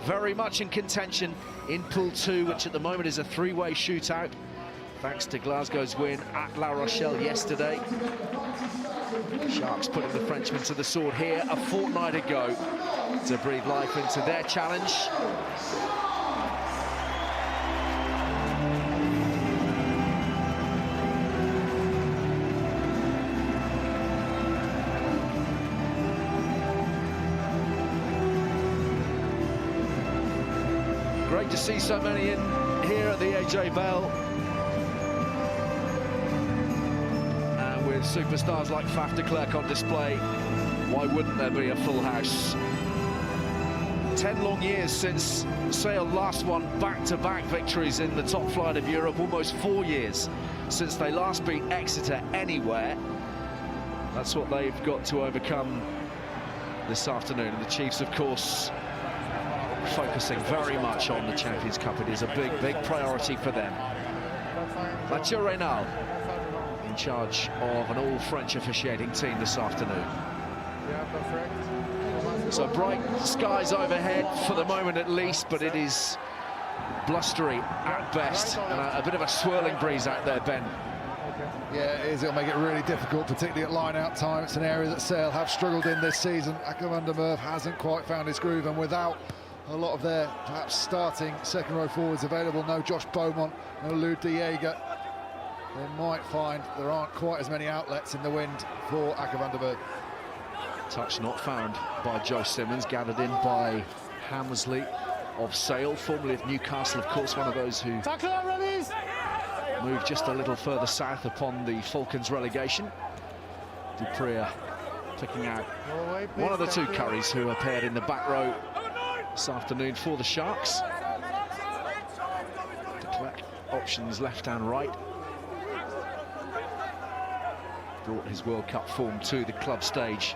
very much in contention in Pool 2, which at the moment is a three-way shootout, thanks to Glasgow's win at La Rochelle yesterday. Sharks putting the Frenchmen to the sword here a fortnight ago to breathe life into their challenge. Great to see so many in here at the AJ Bell. And with superstars like Faf de Klerk on display, why wouldn't there be a full house? 10 long years since Sale last won back-to-back victories in the top flight of Europe, almost 4 years since they last beat Exeter anywhere. That's what they've got to overcome this afternoon. And the Chiefs, of course, focusing very much on the Champions Cup. It is a big, big priority for them. Mathieu Reynal in charge of an all-French officiating team this afternoon. So bright skies overhead for the moment at least, but it is blustery at best, and a bit of a swirling breeze out there, Ben. Yeah, it is. It'll make it really difficult, particularly at line-out time. It's an area that Sale have struggled in this season. Akker van der Merwe hasn't quite found his groove, and without a lot of their perhaps starting second-row forwards available, no Josh Beaumont, no Lou de Jager, they might find there aren't quite as many outlets in the wind for Akker van der Merwe. Touch not found by Joe Simmons, gathered in by Hammersley of Sale, formerly of Newcastle, of course, one of those who moved just a little further south upon the Falcons relegation. Dupree picking out one of the two Curries who are paired in the back row this afternoon for the Sharks. De Klerk options left and right. Brought his World Cup form to the club stage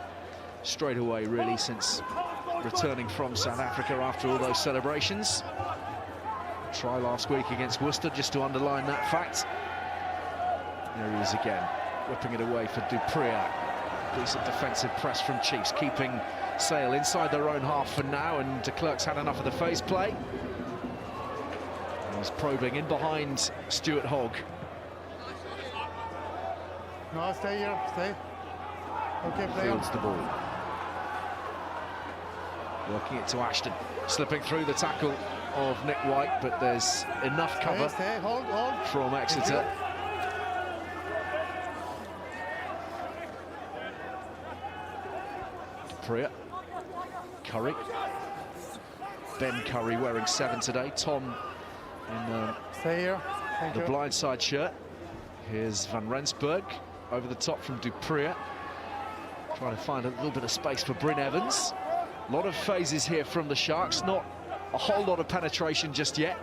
straight away, really, since returning from South Africa after all those celebrations. Try last week against Worcester, just to underline that fact. There he is again, whipping it away for Dupree. Decent defensive press from Chiefs, keeping Sale inside their own half for now, and de Klerk's had enough of the phase play. He's probing in behind Stuart Hogg. No, stay here, stay. Okay, play on. Fields the ball. Working it to Ashton, slipping through the tackle of Nick White, but there's enough cover Hold. from Exeter. Dupree, Curry, Ben Curry wearing 7 today, Tom in Stay here. Thank the you. blindside shirt. Here's Van Rensburg over the top from Dupree, trying to find a little bit of space for Bryn Evans. A lot of phases here from the Sharks, not a whole lot of penetration just yet.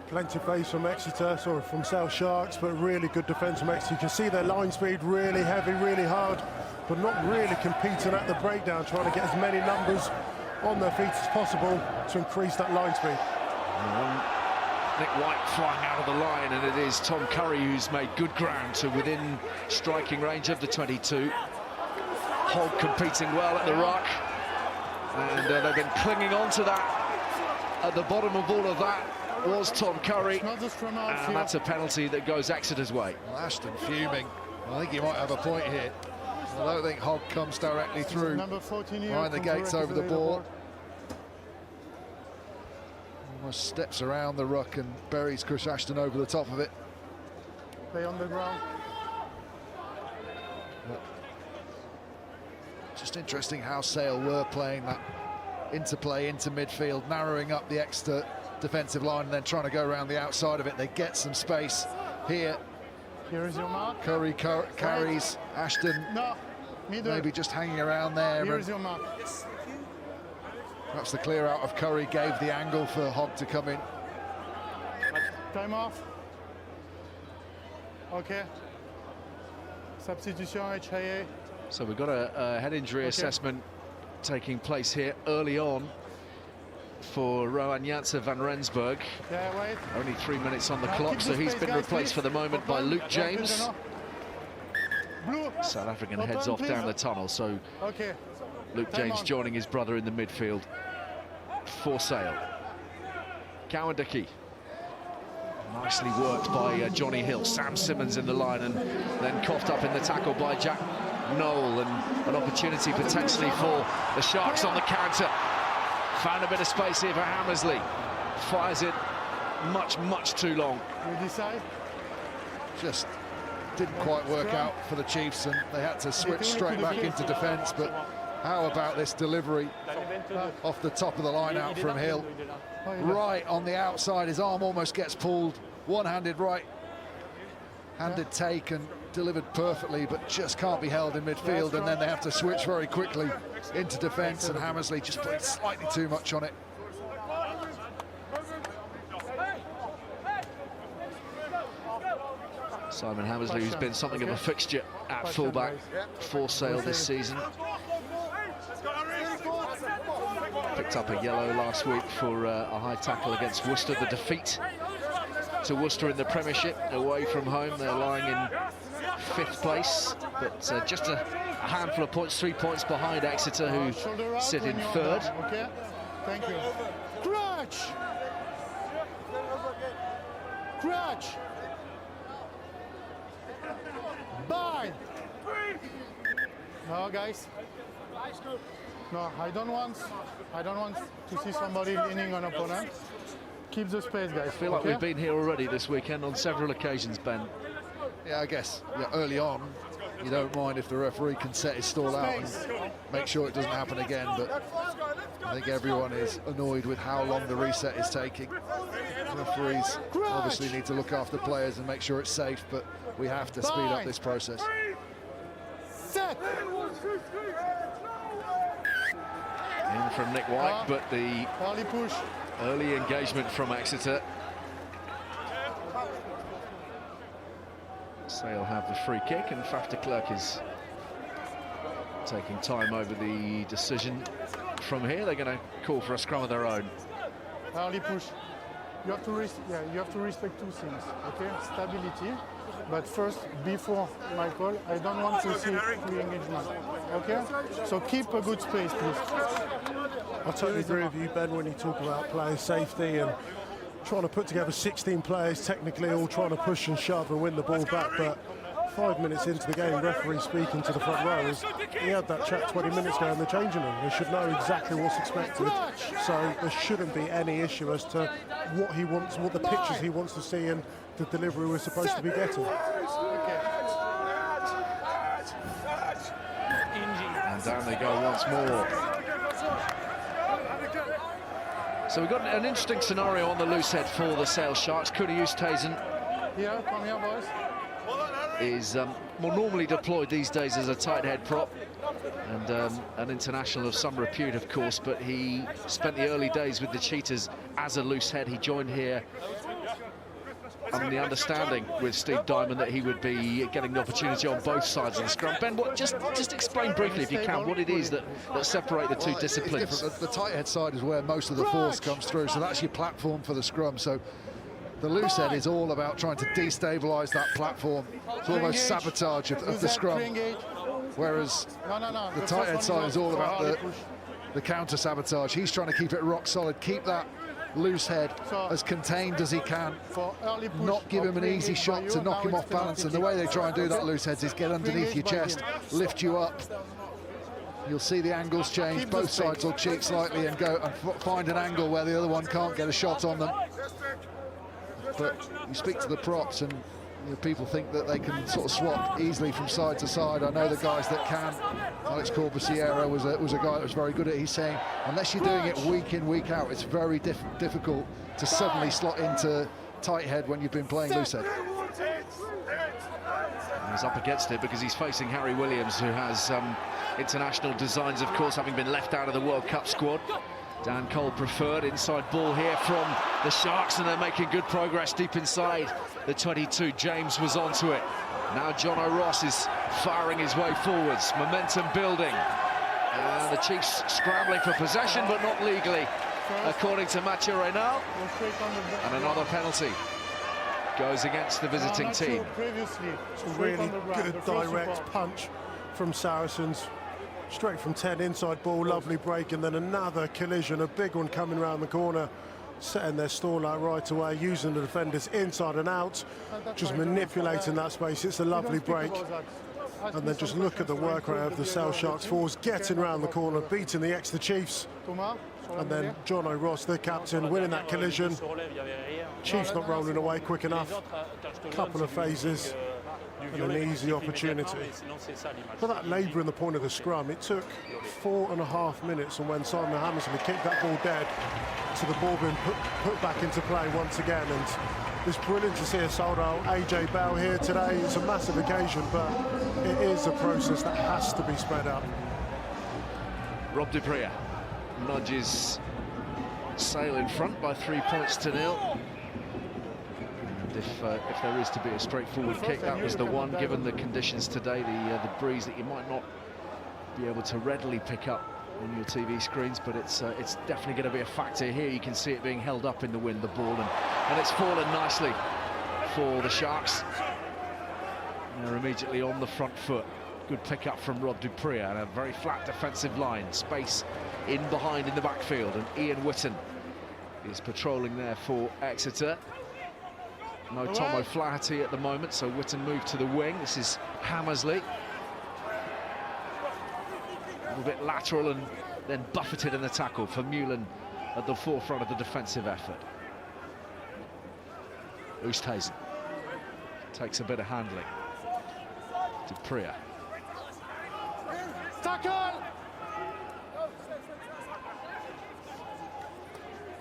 Plenty of phase from Exeter, sorry, from South Sharks, but really good defence from Exeter. You can see their line speed really heavy, really hard, but not really competing at the breakdown, trying to get as many numbers on their feet as possible to increase that line speed. Nick White flying out of the line, and it is Tom Curry who's made good ground to within striking range of the 22. Hogg competing well at the ruck, and they've been clinging on to that. At the bottom of all of that was Tom Curry, and that's a penalty that goes Exeter's way. Well, Ashton fuming. I think he might have a point here. I don't think Hogg comes directly through behind the gates over the ball. Almost steps around the ruck and buries Chris Ashton over the top of it. Play on the ground. Just interesting how Sale were playing that interplay into midfield, narrowing up the Exeter defensive line and then trying to go around the outside of it. They get some space here. Here is your mark. Curry carries Ashton. No, maybe just hanging around there. Here is your mark. Perhaps the clear out of Curry gave the angle for Hogg to come in. Time off. Okay. Substitution HIA. So we've got a head injury assessment taking place here early on for Rohan Janse van Rensburg. Yeah, wait. Only 3 minutes on the clock, so he's been replaced for the moment by Luke James. South African heads off down the tunnel, so Luke James joining his brother in the midfield for Sale. Cowan-Dickey. Nicely worked by Johnny Hill. Sam Simmons in the line, and then coughed up in the tackle by Jack Noel, and an opportunity potentially for the Sharks on the counter. Found a bit of space here for Hammersley. Fires it much too long. You decide? Just didn't quite work out for the Chiefs, and they had to switch straight back into defence. But how about this delivery off the top of the line out from Hill? Right on the outside, his arm almost gets pulled. One-handed right-handed take and delivered perfectly, but just can't be held in midfield, and then they have to switch very quickly into defence, and Hammersley just played slightly too much on it. Simon Hammersley, who's been something of a fixture at fullback for Sale this season. Picked up a yellow last week for a high tackle against Worcester. The defeat to Worcester in the Premiership, away from home. They're lying in 5th place, but just a handful of points, 3 points behind Exeter, who sit in 3rd. Okay, thank you. Crouch! Bind! No, guys. No, I don't want to see somebody leaning on opponent. Keep the space, guys. I feel like we've been here already this weekend on several occasions, Ben. Yeah, I guess early on, you don't mind if the referee can set his stall out and make sure it doesn't happen again, but I think everyone is annoyed with how long the reset is taking. Referees obviously need to look after players and make sure it's safe, but we have to speed up this process. Set! In from Nick White, but the Early push. early engagement from Exeter. Sale have the free kick, and Faf de Klerk is taking time over the decision from here. They're going to call for a scrum of their own. Early push. You have to respect two things, okay? Stability, but first, before my call, I don't want to see free engagement, okay? So keep a good space, please. I totally agree with you, Ben, when you talk about player safety and trying to put together 16 players, technically all trying to push and shove and win the ball back, but 5 minutes into the game, referee speaking to the front rowers, he had that chat 20 minutes ago in the changing room. They should know exactly what's expected, so there shouldn't be any issue as to what he wants, what the pictures he wants to see and the delivery we're supposed to be getting. And down they go once more. So we've got an interesting scenario on the loose head for the Sale Sharks. Kunius Tazen Come here, boys. is more normally deployed these days as a tight head prop, and an international of some repute, of course, but he spent the early days with the Cheetahs as a loose head. He joined here on the understanding with Steve Diamond that he would be getting the opportunity on both sides of the scrum. Ben, just explain briefly, if you can, what it is that separate the two disciplines. The tight head side is where most of the force comes through, so that's your platform for the scrum. So the loose head is all about trying to destabilise that platform. It's almost sabotage of the scrum. Whereas the tight head side is all about the counter sabotage. He's trying to keep it rock solid, keep that loose head as contained as he can, not give him an easy shot to knock him off balance. And the way they try and do that, loose heads, is get underneath your chest, lift you up. You'll see the angles change. Both sides will cheat slightly and go and find an angle where the other one can't get a shot on them. But you speak to the props and people think that they can sort of swap easily from side to side. I know the guys that can. Alex Corbisiero was a guy that was very good at it. He's saying, unless you're doing it week in, week out, it's very difficult to suddenly slot into tight head when you've been playing loose head. He's up against it because he's facing Harry Williams, who has international designs, of course, having been left out of the World Cup squad. Dan Cole preferred. Inside ball here from the Sharks, and they're making good progress deep inside the 22. James was onto it. Now John O'Ross is firing his way forwards. Momentum building. And the Chiefs scrambling for possession, but not legally, according to Mathieu Reynal. And another penalty goes against the visiting team. It's a really good direct punch from Saracens. Straight from 10, inside ball, lovely break, and then another collision, a big one coming round the corner setting their stall out right away, using the defenders inside and out, just manipulating that space. It's a lovely break. And then just look at the work rate of the Sale Sharks forwards, getting around the corner, beating the Exeter Chiefs. And then John O'Ross, their captain, winning that collision. Chiefs not rolling away quick enough. Couple of phases and an easy opportunity. For that labour in the point of the scrum, it took 4.5 minutes from when Simon Hammersley kicked that ball dead to the ball being put back into play once again. And it's brilliant to see a sold-out AJ Bell here today. It's a massive occasion, but it is a process that has to be sped up. Rob de Brea nudges Sale in front by 3 points to 0. And if there is to be a straightforward kick, that was the one. Given the conditions today, the breeze that you might not be able to readily pick up on your TV screens, but it's definitely going to be a factor here. You can see it being held up in the wind, the ball, and it's fallen nicely for the Sharks. And they're immediately on the front foot. Good pick-up from Rob du Preez, and a very flat defensive line. Space in behind in the backfield, and Ian Whitten is patrolling there for Exeter. No Tom O'Flaherty at the moment, so Whitten moved to the wing. This is Hammersley. A little bit lateral and then buffeted in the tackle for Mullen at the forefront of the defensive effort. Oosthuizen takes a bit of handling. Du Preez. Tackle!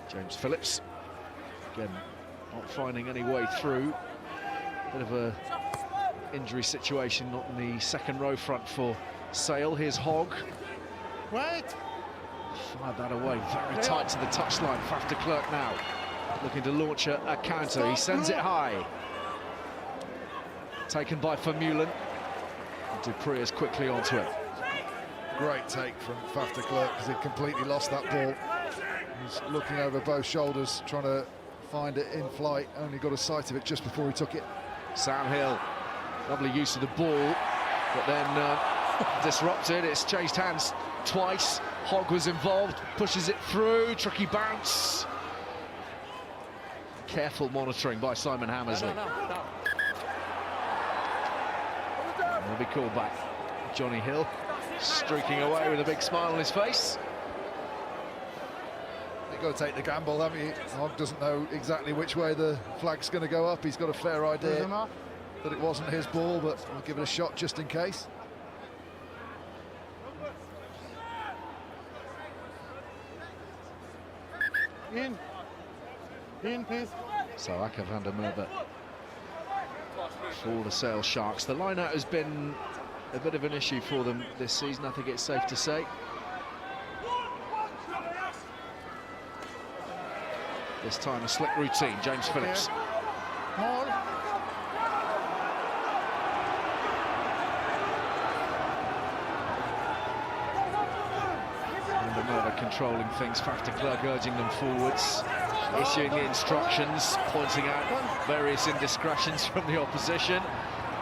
James Phillips, again, not finding any way through. Bit of a injury situation, not in the second row front for Sale. Here's Hogg. Wait! Fired that away, very tight to the touchline. Faf de Klerk now, looking to launch a counter. He sends it high. Taken by Vermeulen. Du Preez is quickly onto it. Great take from Faf de Klerk, because he completely lost that ball. He's looking over both shoulders, trying to find it in flight. Only got a sight of it just before he took it. Sam Hill, lovely use of the ball, but then disrupted. It's changed hands twice. Hogg was involved, pushes it through, tricky bounce. Careful monitoring by Simon Hammersley. Will be called back. Johnny Hill streaking away with a big smile on his face. You've got to take the gamble, haven't you? Hogg doesn't know exactly which way the flag's going to go up. He's got a fair idea that it wasn't his ball, but we'll give it a shot just in case. In, please. So Aka van der Merwe for the Sale Sharks. The line-out has been a bit of an issue for them this season, I think it's safe to say. This time a slick routine, James Phillips. More. Van der Merwe controlling things, Faf de Klerk urging them forwards, issuing the instructions, pointing out various indiscretions from the opposition.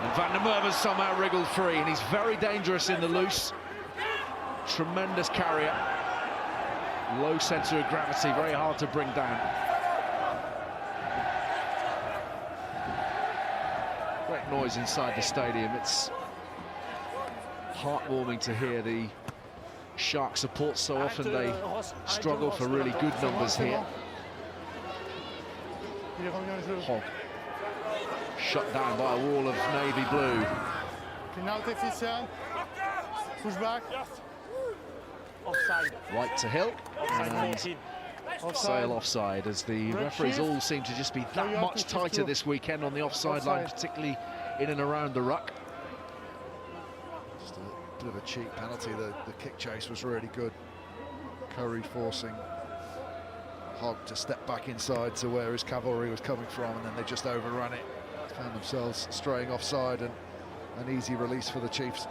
And Van der Merwe somehow wriggled free, and he's very dangerous in the loose. Tremendous carrier. Low centre of gravity, very hard to bring down. Great noise inside the stadium. It's heartwarming to hear the Shark support. So often they struggle for really good numbers here. Hogg shut down by a wall of navy blue. Penalty official. Push back. Offside. Right to Hill. And Offside. Sale offside, as the referees all seem to just be that much tighter this weekend on the offside line, particularly in and around the ruck. Just a bit of a cheap penalty. The kick chase was really good. Curry forcing Hogg to step back inside to where his cavalry was coming from, and then they just overran it. Found themselves straying offside, and an easy release for the Chiefs.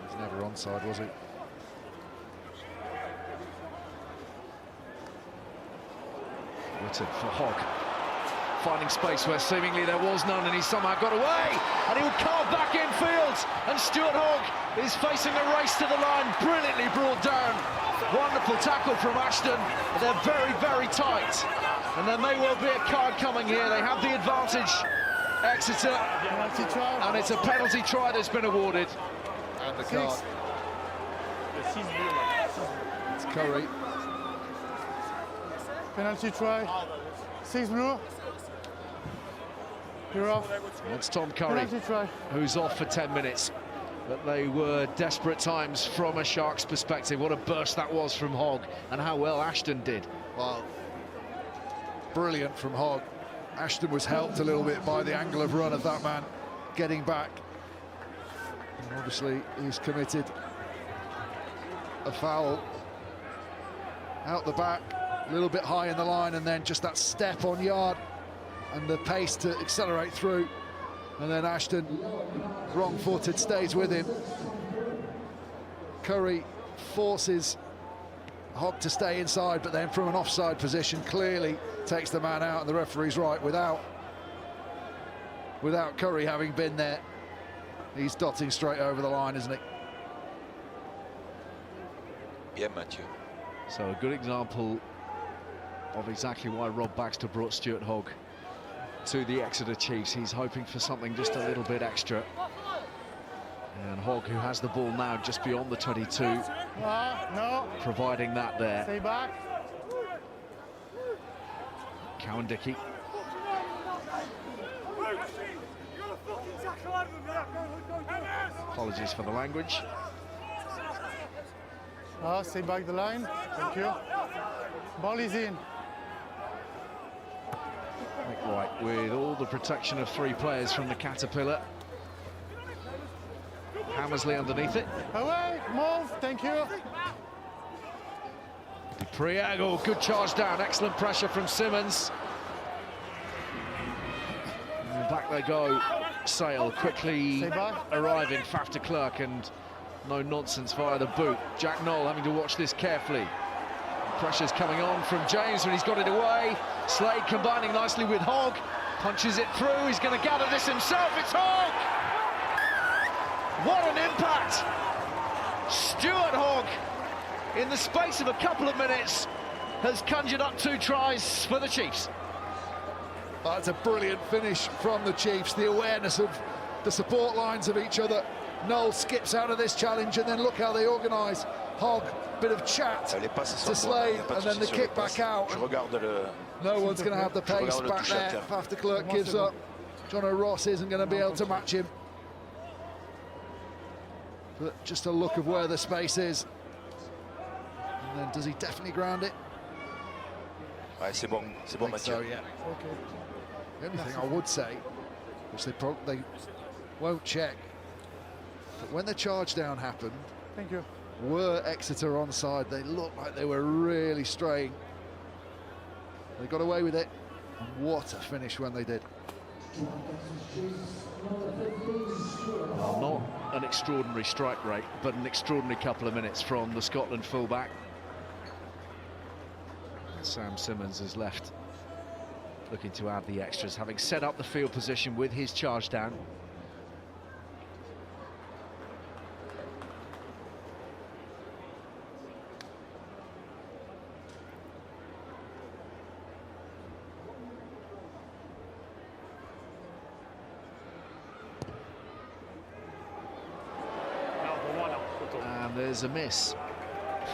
He's never onside, was he? Whitten for Hogg. finding space where seemingly there was none, and he somehow got away, and he'll carve back infield, and Stuart Hogg is facing a race to the line, brilliantly brought down. Wonderful tackle from Ashton. They're very, very tight, and there may well be a card coming here. They have the advantage, Exeter, and it's a penalty try that's been awarded. And the card. It's Curry. Penalty try. 6 blue. You're off. That's Tom Curry, Penalty try. who's off for 10 minutes. But they were desperate times from a Sharks perspective. What a burst that was from Hogg, and how well Ashton did. Well, brilliant from Hogg. Ashton was helped a little bit by the angle of run of that man getting back. And obviously, he's committed a foul out the back, a little bit high in the line, and then just that step on yard and the pace to accelerate through. And then Ashton, wrong-footed, stays with him. Curry forces Hogg to stay inside, but then from an offside position clearly takes the man out, and the referee's right. Without Curry having been there, he's dotting straight over the line, isn't he? Yeah, Matthew. So a good example of exactly why Rob Baxter brought Stuart Hogg to the Exeter Chiefs. He's hoping for something just a little bit extra. And Hogg, who has the ball now just beyond the 22, No. providing that there. Stay back. Cowan Dickey. Apologies for the language. Stay back the line. Thank you. Ball is in. Nick White with all the protection of 3 players from the Caterpillar. Hammersley underneath it. Away. Move. Thank you. Priago, good charge down, excellent pressure from Simmons. And back they go. Sale quickly arriving, Faf de Klerk, and no nonsense via the boot. Jack Knoll having to watch this carefully. Pressure's coming on from James, but he's got it away. Slade combining nicely with Hogg, punches it through. He's going to gather this himself. It's Hogg! What an impact! Stuart Hogg, in the space of a couple of minutes, has conjured up 2 tries for the Chiefs. That's a brilliant finish from the Chiefs. The awareness of the support lines of each other. Noel skips out of this challenge, and then look how they organise. Hogg, bit of chat to Slade, and then the kick back out. No one's going to have the pace back there. Faf de Klerk gives up. Jono Ross isn't going to be able to match him. But just a look of where the space is. And then does he definitely ground it? Ouais, c'est bon, Mathieu. So, yeah. Okay. The only thing I would say, which they won't check, but when the charge down happened, Thank you. were Exeter onside? They looked like they were really straying. They got away with it, and what a finish when they did. Well, not an extraordinary strike rate, but an extraordinary couple of minutes from the Scotland fullback. Sam Simmons is left looking to add the extras, having set up the field position with his charge down. And there's a miss.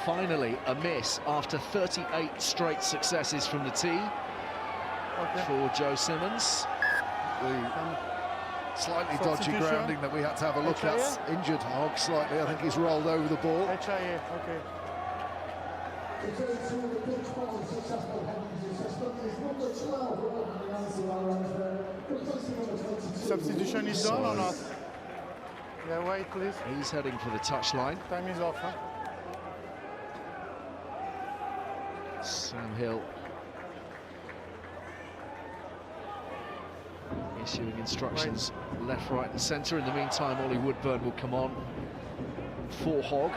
Finally, a miss after 38 straight successes from the tee for Joe Simmons. The slightly dodgy grounding that we had to have a look at injured Hogg slightly. I think he's rolled over the ball. HIA, okay. Substitution is done or not? Yeah, wait, please. He's heading for the touchline. Time is off, huh? Sam Hill issuing instructions left, right and centre. In the meantime, Ollie Woodburn will come on for Hogg,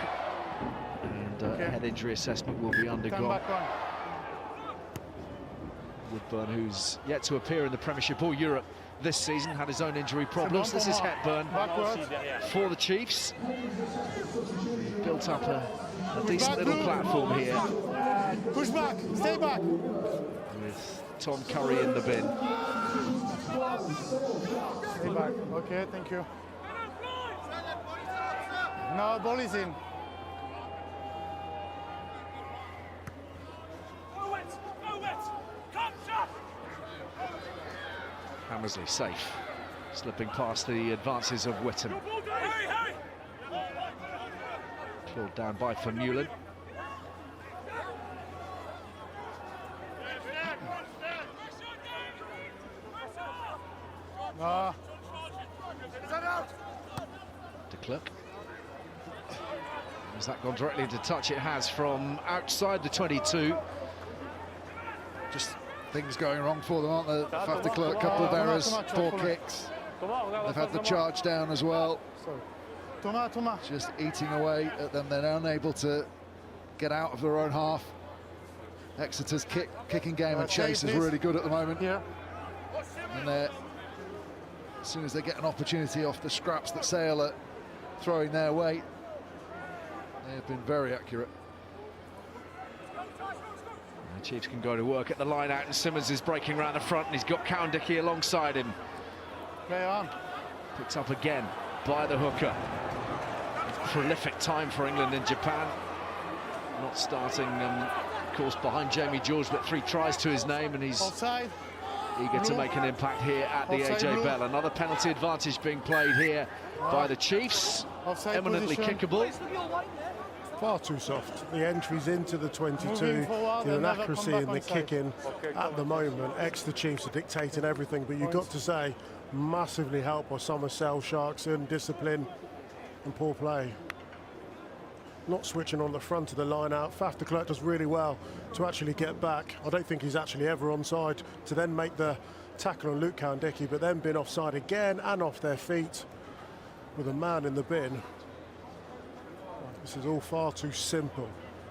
and head injury assessment will be Come undergone. back on. Woodburn, who's yet to appear in the Premiership or Europe this season, had his own injury problems. This is Hepburn for the Chiefs. Built up a decent little platform here. Push back, stay back. With Tom Curry in the bin. Stay back. Okay, thank you. No, ball is in. Hammersley safe, slipping past the advances of Whitton. Clawed down by Vermeulen. De Klerk. Has that gone directly into touch? It has, from outside the 22. Just things going wrong for them, aren't they? Faf de Klerk, couple of errors, 4 kicks. They've had the charge down as well. Thomas. Just eating away at them. They're unable to get out of their own half. Exeter's kicking game and chase is really good at the moment. Yeah. And as soon as they get an opportunity off the scraps that Sale are throwing their way, they have been very accurate. The Chiefs can go to work at the line out, and Simmons is breaking around the front, and he's got Cowan-Dickey alongside him. Play on. Picked up again by the hooker. Prolific time for England in Japan. Not starting, of course, behind Jamie George, but 3 tries to his name, and he's Offside. eager to make an impact here at the Offside AJ blue. Bell. Another penalty advantage being played here by the Chiefs. Offside Eminently position. kickable. Far too soft. The entries into the 22, Moving forward the and never inaccuracy come in back the onside. kicking at the moment. Exeter Chiefs are dictating everything, but you've got to say, massively helped by some of Sale Sharks' indiscipline and poor play. Not switching on the front of the line out. Faf de Klerk does really well to actually get back. I don't think he's actually ever onside to then make the tackle on Luke Cowan-Dickey, but then been offside again and off their feet with a man in the bin. This is all far too simple.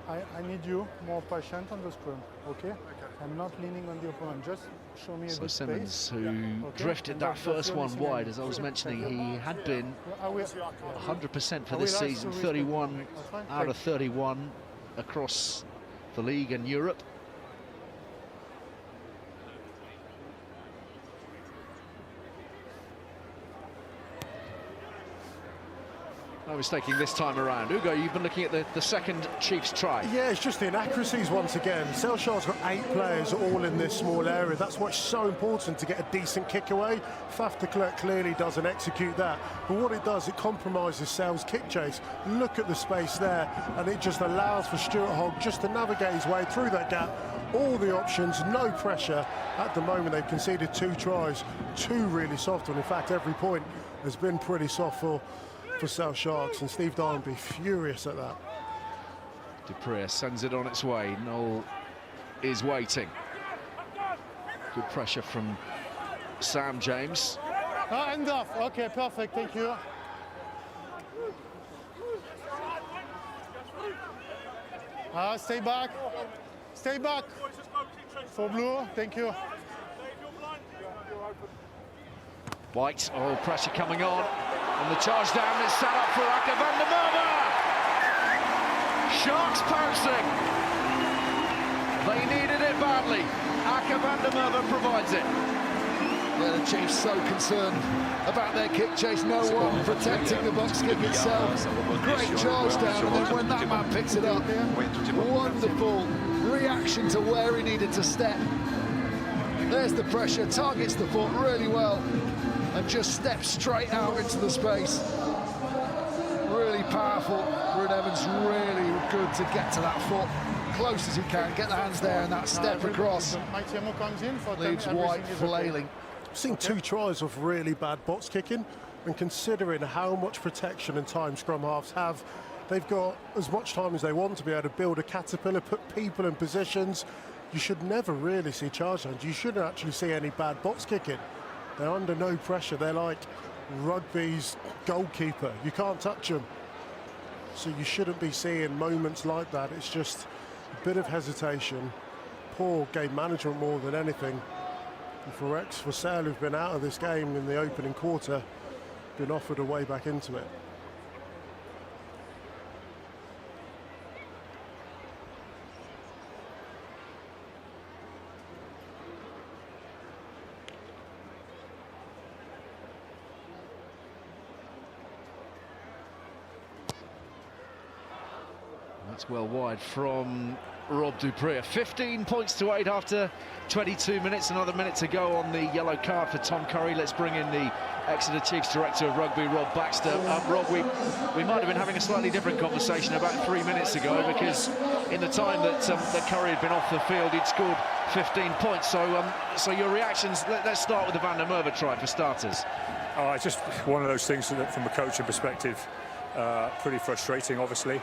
I need you more patient on the scrum, okay? I'm not leaning on the opponent. Just show me a So good Simmons, space. who Okay. drifted And that that's first the only one thing I wide, need. as I was mentioning, he had been I will, 100% for I this will ask season, to 31 respect. That's fine. out of 31 across the league and Europe. No mistaking this time around. Ugo, you've been looking at the second Chiefs try. Yeah, it's just the inaccuracies once again. Sale Sharks got 8 players all in this small area. That's why it's so important to get a decent kick away. Faf de Klerk clearly doesn't execute that. But what it does, it compromises Sale's kick chase. Look at the space there, and it just allows for Stuart Hogg just to navigate his way through that gap. All the options, no pressure. At the moment, they've conceded 2 tries, 2 really soft, and in fact, every point has been pretty soft for Sale Sharks, and Steve Dye will be furious at that. Dupree sends it on its way. Noel is waiting. Good pressure from Sam James. End off. Okay, perfect. Thank you. Stay back. Stay back. For blue. Thank you. White, oh, pressure coming on. And the charge down is set up for Aka van der Merwe. Sharks pouncing. They needed it badly. Aka van der Merwe provides it. Yeah, the Chiefs so concerned about their kick chase. No one protecting the box kick itself. Great charge down, and then when that man picks it up, wonderful reaction to where he needed to step. There's the pressure, targets the foot really well, and just steps straight out into the space. Really powerful. Bryn Evans really good to get to that foot, close as he can, get the hands there, and that step across My Timo comes in for leaves everything White is okay. flailing. I've seen 2 tries of really bad box kicking, and considering how much protection and time scrum halves have, they've got as much time as they want to be able to build a caterpillar, put people in positions. You should never really see charge lines. You shouldn't actually see any bad box kicking. They're under no pressure. They're like rugby's goalkeeper. You can't touch them. So you shouldn't be seeing moments like that. It's just a bit of hesitation, poor game management more than anything. And for Sale, who've been out of this game in the opening quarter, been offered a way back into it. That's well wide from Rob Dupree. 15 points to 8 after 22 minutes. Another minute to go on the yellow card for Tom Curry. Let's bring in the Exeter Chiefs Director of Rugby, Rob Baxter. Rob, we might have been having a slightly different conversation about 3 minutes ago, because in the time that Curry had been off the field, he'd scored 15 points. So your reactions, let's start with the Van der Merwe try for starters. Oh, it's just one of those things that, from a coaching perspective, pretty frustrating, obviously.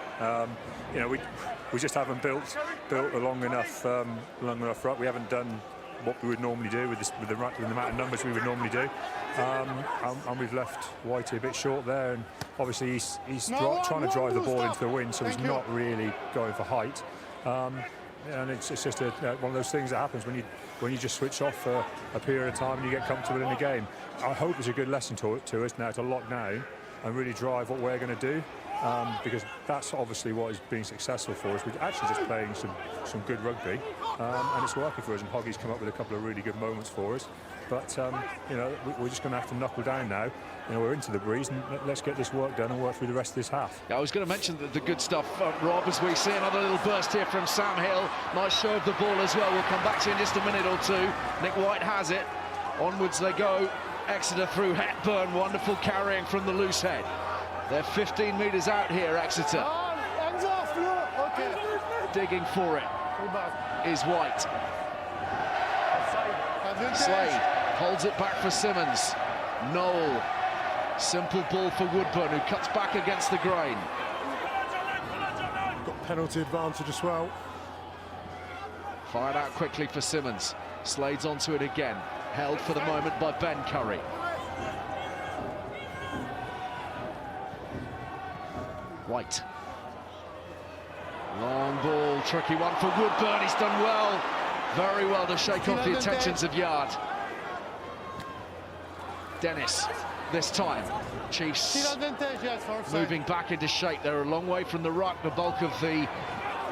You know, we just haven't built a long enough rut. We haven't done what we would normally do with the amount of numbers we would normally do, and we've left Whitey a bit short there. And obviously he's trying to drive the ball into the wind, so he's not really going for height. And it's just one of those things that happens when you just switch off for a period of time and you get comfortable in the game. I hope it's a good lesson to us now to lock down and really drive what we're going to do, because that's obviously what is being successful for us. We're actually just playing some good rugby, and it's working for us. And Hoggy's come up with a couple of really good moments for us. But you know, we're just going to have to knuckle down now. You know, we're into the breeze, and let's get this work done and work through the rest of this half. Yeah, I was going to mention the good stuff, Rob, as we see another little burst here from Sam Hill. Nice show of the ball as well. We'll come back to you in just a minute or two. Nick White has it. Onwards they go. Exeter through Hepburn. Wonderful carrying from the loose head. They're 15 metres out here, Exeter. Digging for it is White. Slade holds it back for Simmons. Noel. Simple ball for Woodburn, who cuts back against the grain. Got penalty advantage as well. Fired out quickly for Simmons. Slade's onto it again. Held for the moment by Ben Curry. White. Long ball, tricky one for Woodburn. He's done well, very well to shake off the attentions of Yard. Dennis, this time. Chiefs moving back into shape. They're a long way from the ruck. The bulk of the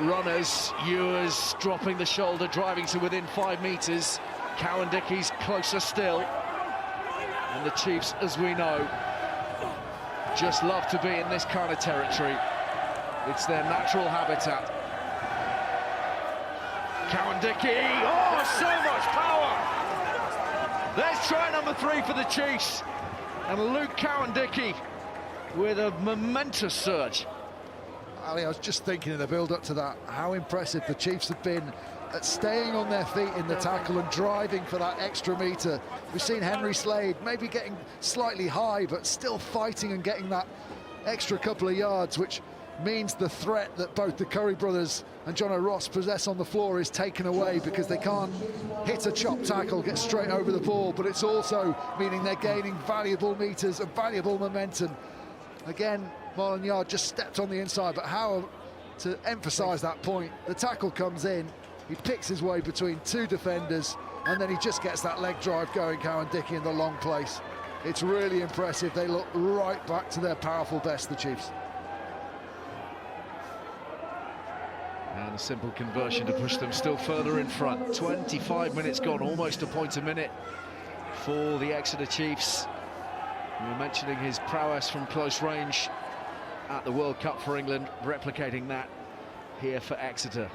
runners. Ewers dropping the shoulder, driving to within 5 metres. Cowan-Dickey's closer still. And the Chiefs, as we know, just love to be in this kind of territory. It's their natural habitat. Cowan-Dickey, oh, so much power! There's try number 3 for the Chiefs. And Luke Cowan-Dickey with a momentous surge. Ali, I was just thinking in the build-up to that, how impressive the Chiefs have been at staying on their feet in the tackle and driving for that extra metre. We've seen Henry Slade maybe getting slightly high, but still fighting and getting that extra couple of yards, which means the threat that both the Curry brothers and John O'Ross possess on the floor is taken away, because they can't hit a chop tackle, get straight over the ball, but it's also meaning they're gaining valuable metres and valuable momentum. Again, Marlon Yard just stepped on the inside, but how to emphasise that point, the tackle comes in, he picks his way between 2 defenders, and then he just gets that leg drive going, Cowan-Dickey, in the long place. It's really impressive. They look right back to their powerful best, the Chiefs. And a simple conversion to push them still further in front. 25 minutes gone, almost a point a minute for the Exeter Chiefs. We were mentioning his prowess from close range at the World Cup for England, replicating that here for Exeter.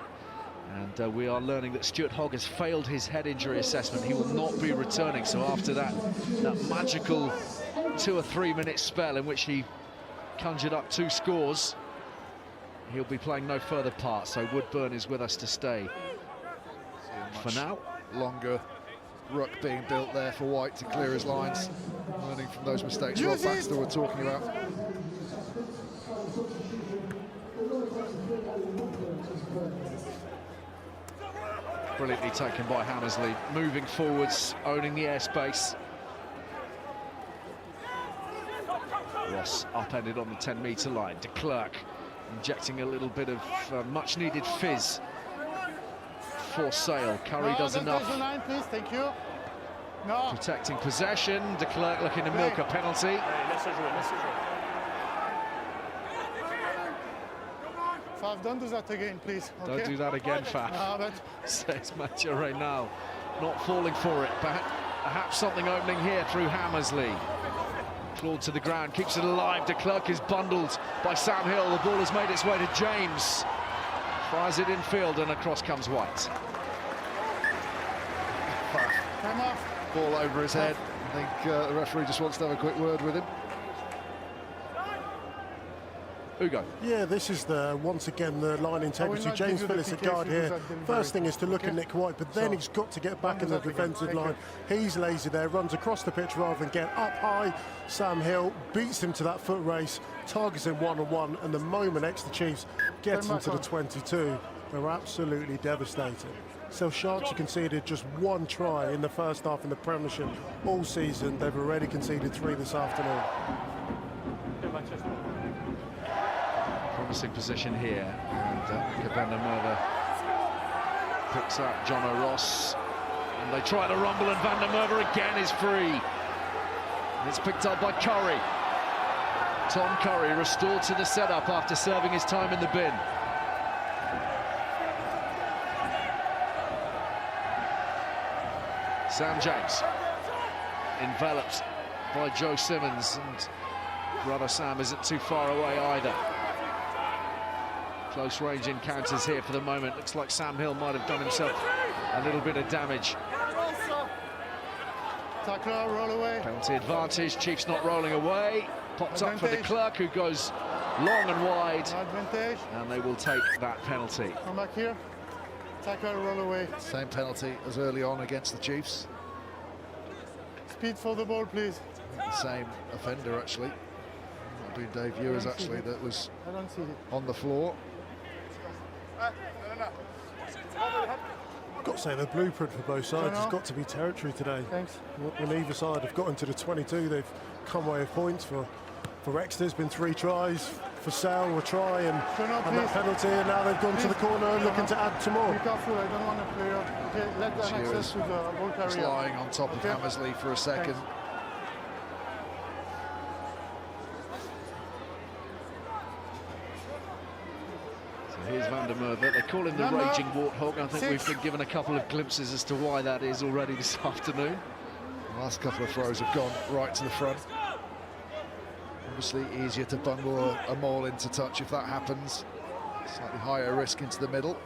And we are learning that Stuart Hogg has failed his head injury assessment. He will not be returning. So after that magical 2 or 3 minute spell in which he conjured up 2 scores, he'll be playing no further part. So Woodburn is with us to stay for now. Longer ruck being built there for White to clear his lines, learning from those mistakes Rob Baxter were talking about. Brilliantly taken by Hammersley, moving forwards, owning the airspace. Ross upended on the 10-metre line. De Klerk injecting a little bit of much-needed fizz for Sale. Curry does enough. Don't touch the line, please. Thank you. No. Protecting possession. De Klerk looking to milk a penalty. Faf, don't do that again, please. Okay? Don't do that again, Faf. No, but Says Mathieu Reynal. Not falling for it, but perhaps something opening here through Hammersley. Clawed to the ground, keeps it alive. De Klerk is bundled by Sam Hill. The ball has made its way to James. Fires it infield and across comes White. time off. Ball over his head. I think the referee just wants to have a quick word with him. Ugo. Yeah, this is once again the line integrity. James Phillips, a guard here. First thing is to look at Nick White, but then he's got to get back in the defensive line. He's lazy there, runs across the pitch rather than get up high. Sam Hill beats him to that foot race, targets him one-on-one, and the moment Exeter Chiefs gets into the 22, they're absolutely devastating. So Sharks have conceded just one try in the first half in the Premiership all season. They've already conceded 3 this afternoon. Promising position here, and Van der Merwe picks up John O'Ross, and they try to rumble, and Van der Merwe again is free. And it's picked up by Curry. Tom Curry restored to the setup after serving his time in the bin. Sam James enveloped by Joe Simmons, and brother Sam isn't too far away either. Close range encounters here for the moment. Looks like Sam Hill might have done himself a little bit of damage. Tackler, roll away. Penalty advantage, Chiefs not rolling away. Popped up for de Klerk, who goes long and wide. Advantage. And they will take that penalty. Come back here. Tackler, roll away. Same penalty as early on against the Chiefs. Speed for the ball, please. The same offender, actually. Might have been Dave Ewers, actually, that was I don't see it. on the floor. Got to say, the blueprint for both sides has got to be territory today. Thanks. When either side have got into the 22, they've come away with points. For Exeter, there's been 3 tries. For Sale, a try and that penalty, and now they've gone to the corner looking to add 2 more. Be careful, I don't want to play up. Okay, let them access to the ball Just carrier. lying on top of Hammersley for a second. Thanks. Here's Van der Merwe. They call him the Raging Warthog. I think we've been given a couple of glimpses as to why that is already this afternoon. The last couple of throws have gone right to the front. Obviously easier to bundle a maul into touch if that happens. Slightly higher risk into the middle.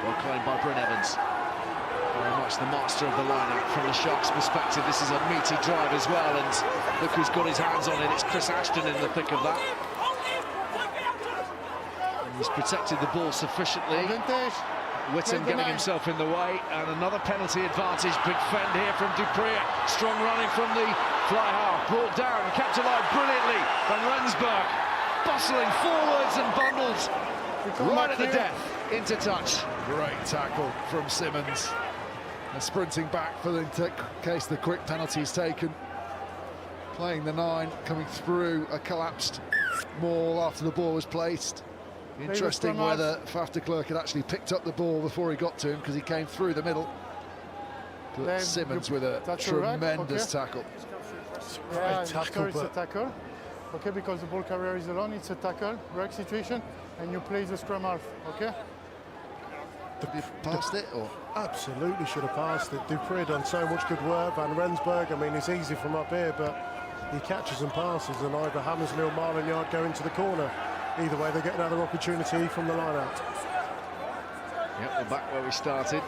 Well claimed by Bryn Evans. Very much the master of the lineup from the Sharks' perspective. This is a meaty drive as well, and look who's got his hands on it. It's Chris Ashton in the thick of that. He's protected the ball sufficiently. Advantage. Witten getting himself in the way, and another penalty advantage. Big fend here from Dupree. Strong running from the fly half. Brought down, kept alive brilliantly. Van Rensburg bustling forwards and bundled right at the death into touch. Great tackle from Simmons. And sprinting back for in case the quick penalty is taken. Playing the 9, coming through a collapsed maul after the ball was placed. Interesting whether Faf de Klerk had actually picked up the ball before he got to him, because he came through the middle. But then Simmons with a tremendous tackle. Yeah, it's a tackle. Okay, because the ball carrier is alone, it's a tackle, break situation, and you play the scrum half, okay? Passed it, or? Absolutely should have passed it. Dupree done so much good work. Van Rensburg, I mean, it's easy from up here, but he catches and passes, and either Hammersley or Marlon Yard go into the corner. Either way, they get another opportunity from the line-out. Yep, we're back where we started.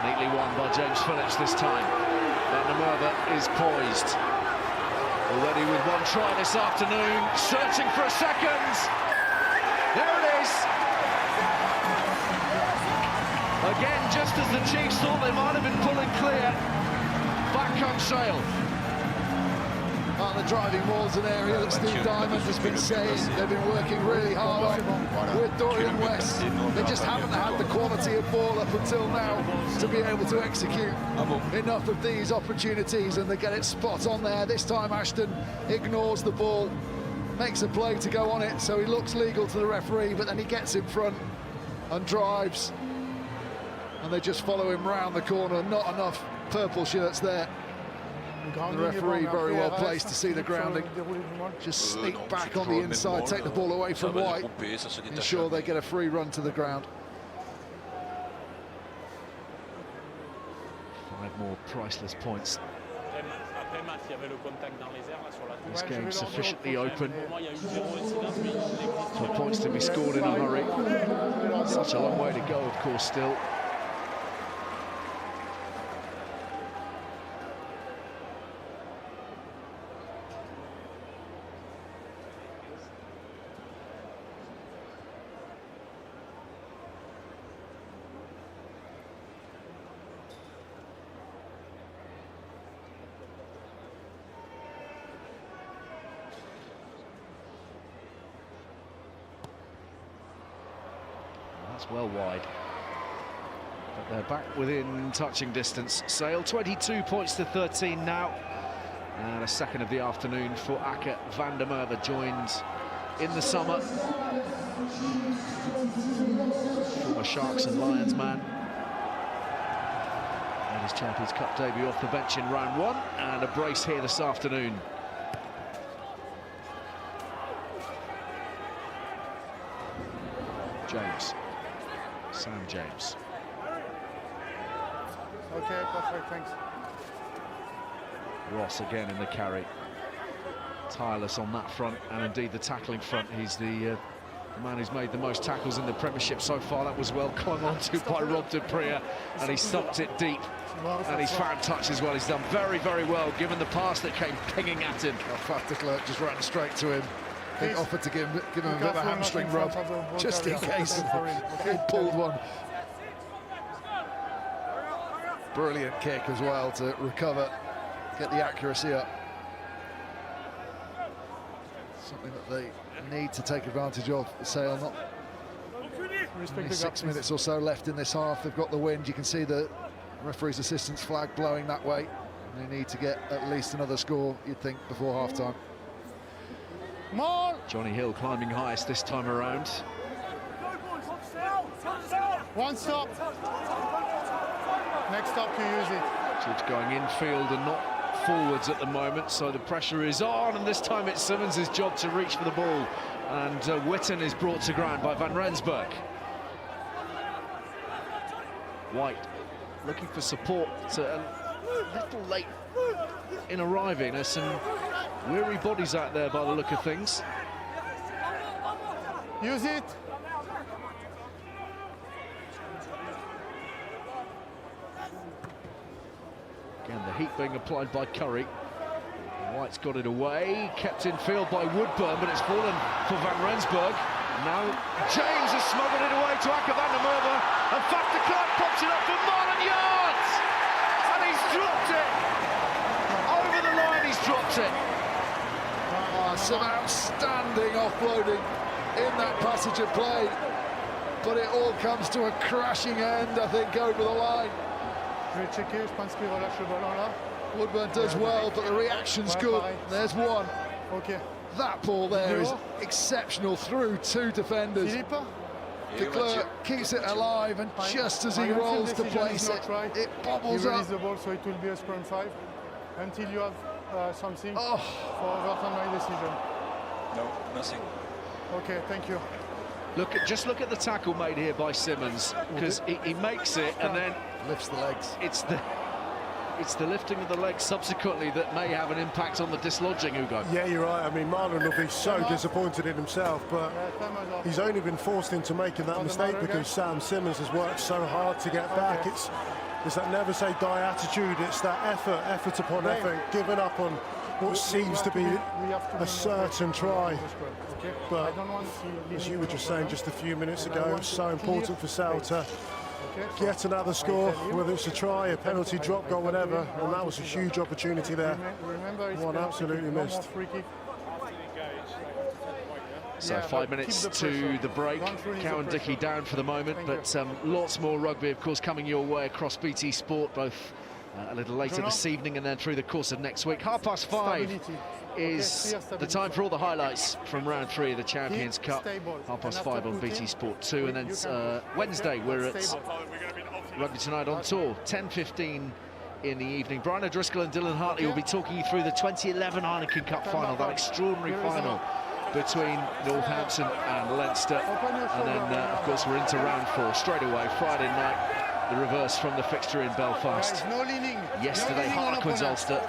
Neatly won by James Phillips this time. Van der Merwe is poised. Already with 1 try this afternoon, searching for a second. There it is. Again, just as the Chiefs thought they might have been pulling clear, back comes Sale. on the driving walls, an area that Steve Diamond has been saying they've been working really hard on with Dorian West. They just haven't had the quality of ball up until now to be able to execute enough of these opportunities, and they get it spot on there. This time Ashton ignores the ball, makes a play to go on it, so he looks legal to the referee, but then he gets in front and drives, and they just follow him round the corner. Not enough purple shirts there. The referee very well placed to see the grounding. Just sneak back on the inside, take the ball away from White, ensure they get a free run to the ground. 5 more priceless points. This game sufficiently open for points to be scored in a hurry. Such a long way to go, of course, still. That's well wide. But they're back within touching distance. Sale 22 points to 13 now. And a second of the afternoon for Akke van der Merwe, joined in the summer. Former Sharks and Lions man. And his Champions Cup debut off the bench in round 1. And a brace here this afternoon. James. Sam James. Okay, perfect, thanks. Ross again in the carry. Tireless on that front, and indeed the tackling front. He's the man who's made the most tackles in the Premiership so far. That was well clung on to by Rob de Prier, and he stopped it deep. And he's found touch as well. He's done very, very well, given the pass that came pinging at him. Faf de Klerk just ran straight to him. He offered to give him a bit of a hamstring rub, just in case he pulled one. Brilliant kick as well to recover, get the accuracy up. Something that they need to take advantage of. Sale, not only 6 minutes or so left in this half. They've got the wind. You can see the referee's assistant's flag blowing that way. They need to get at least another score, you'd think, before half-time. Johnny Hill climbing highest this time around. One stop. Next stop, you use it. George going infield and not forwards at the moment, so the pressure is on, and this time it's Simmons' job to reach for the ball. And Witten is brought to ground by Van Rensburg. White looking for support, a little late in arriving. There's some weary bodies out there by the look of things. Use it. Again, the heat being applied by Curry. White's got it away, kept in field by Woodburn, but it's fallen for Van Rensburg. Now James has smuggled it away to Akke van der Merwe, and Faf de Klerk pops it up for Marlon Yards, and he's dropped it. Over the line, he's dropped it. Some outstanding offloading in that passage of play, but it all comes to a crashing end, I think, over the line. Woodburn does well, but the reaction's good. There's one. Okay. That ball there is exceptional through 2 defenders. De Klerk keeps it alive, and just as he rolls to place it, it bobbles up. The ball, so it will be a scrum 5 until you have something for overturn my decision. No, nothing. Okay, thank you. Just look at the tackle made here by Simmons, because he makes it and then lifts the legs. It's the lifting of the legs subsequently that may have an impact on the dislodging, Hugo. Yeah, you're right. I mean, Marlon will be so disappointed in himself, but he's only been forced into making that mistake because Sam Simmons has worked so hard to get back. It's that never say die attitude. It's that effort upon effort, giving up on what seems to be a certain try. But as you were just saying just a few minutes ago, it's so important for Sal to Okay? get another score, whether it's a try, a penalty, drop goal, whatever, and that was a huge opportunity there. Remember, it's One penalty absolutely kick, no missed. more free kick. So Yeah, 5 but minutes keep the to pressure. the break. Don't release the Cowan Dickey pressure. down for the moment, Thank but lots more rugby, of course, coming your way across BT Sport, both a little later Bruno? this evening and then through the course of next week. 5:30 Stability. is Okay, clear the stability. time for all the highlights from round 3 of the Champions Keep Cup. stable. And 5:05 after on BT putting, Sport 2, and then you can push. Wednesday Okay? we're at Stable. Rugby Tonight on tour, 10:15 in the evening. Brian O'Driscoll and Dylan Hartley will be talking you through the 2011 Heineken Cup final, that extraordinary final between Northampton and Leinster. And then, of course, we're into round 4 straight away, Friday night, the reverse from the fixture in Belfast. Guys, no leaning. Yesterday, No leaning on Harlequins opponent. Ulster.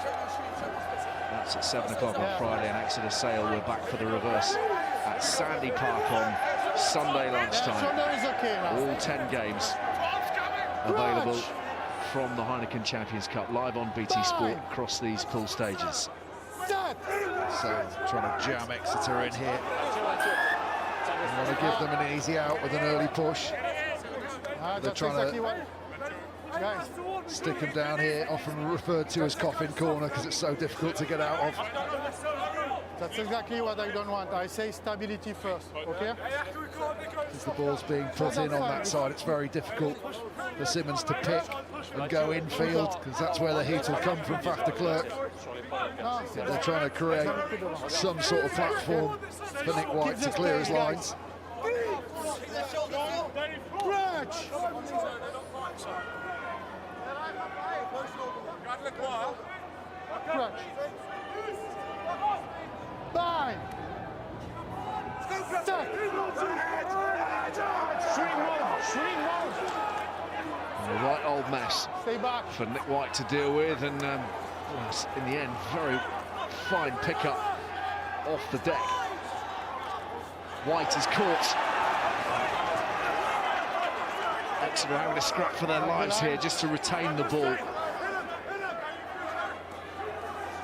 That's at 7 o'clock on Friday, and Exeter Sale we're back for the reverse at Sandy Park on Sunday Yeah, lunchtime. shoulder is okay now. All 10 games available from the Heineken Champions Cup, live on BT Sport across these pool stages. Set. So trying to jam Exeter in here. They want to give them an easy out with an early push. That's trying to- exactly what. Guys, Stick them down here, often referred to as coffin corner because it's so difficult to get out of. that's exactly what I don't want. I say stability first, okay? As the ball's being put in on that side, it's very difficult for Simmons to pick and go infield because that's where the heat will come from Faf de Klerk. No, They're trying to create some sort of platform for Nick White to clear his lines. Crutch. Crutch. Bind. Set. And a right old mess Stay back. for Nick White to deal with, and in the end, very fine pickup off the deck. White is caught. Exeter having a scrap for their lives here just to retain the ball.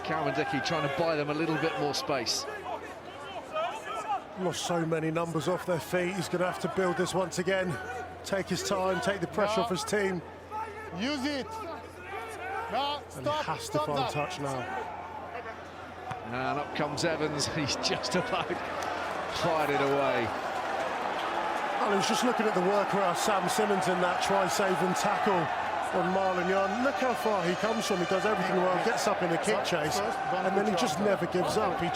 Cowan Dickey trying to buy them a little bit more space. Lost so many numbers off their feet. He's going to have to build this once again. Take his time, take the pressure off his team. Use it. No, And he stop. has to Stop find that. touch now. And up comes Evans. He's just about fired it away. Well, I was just looking at the work around Sam Simmons in that try-saving tackle on Marlon Yarn. Look how far he comes from. He does everything well, gets up in the kick chase, and then he just never gives up. He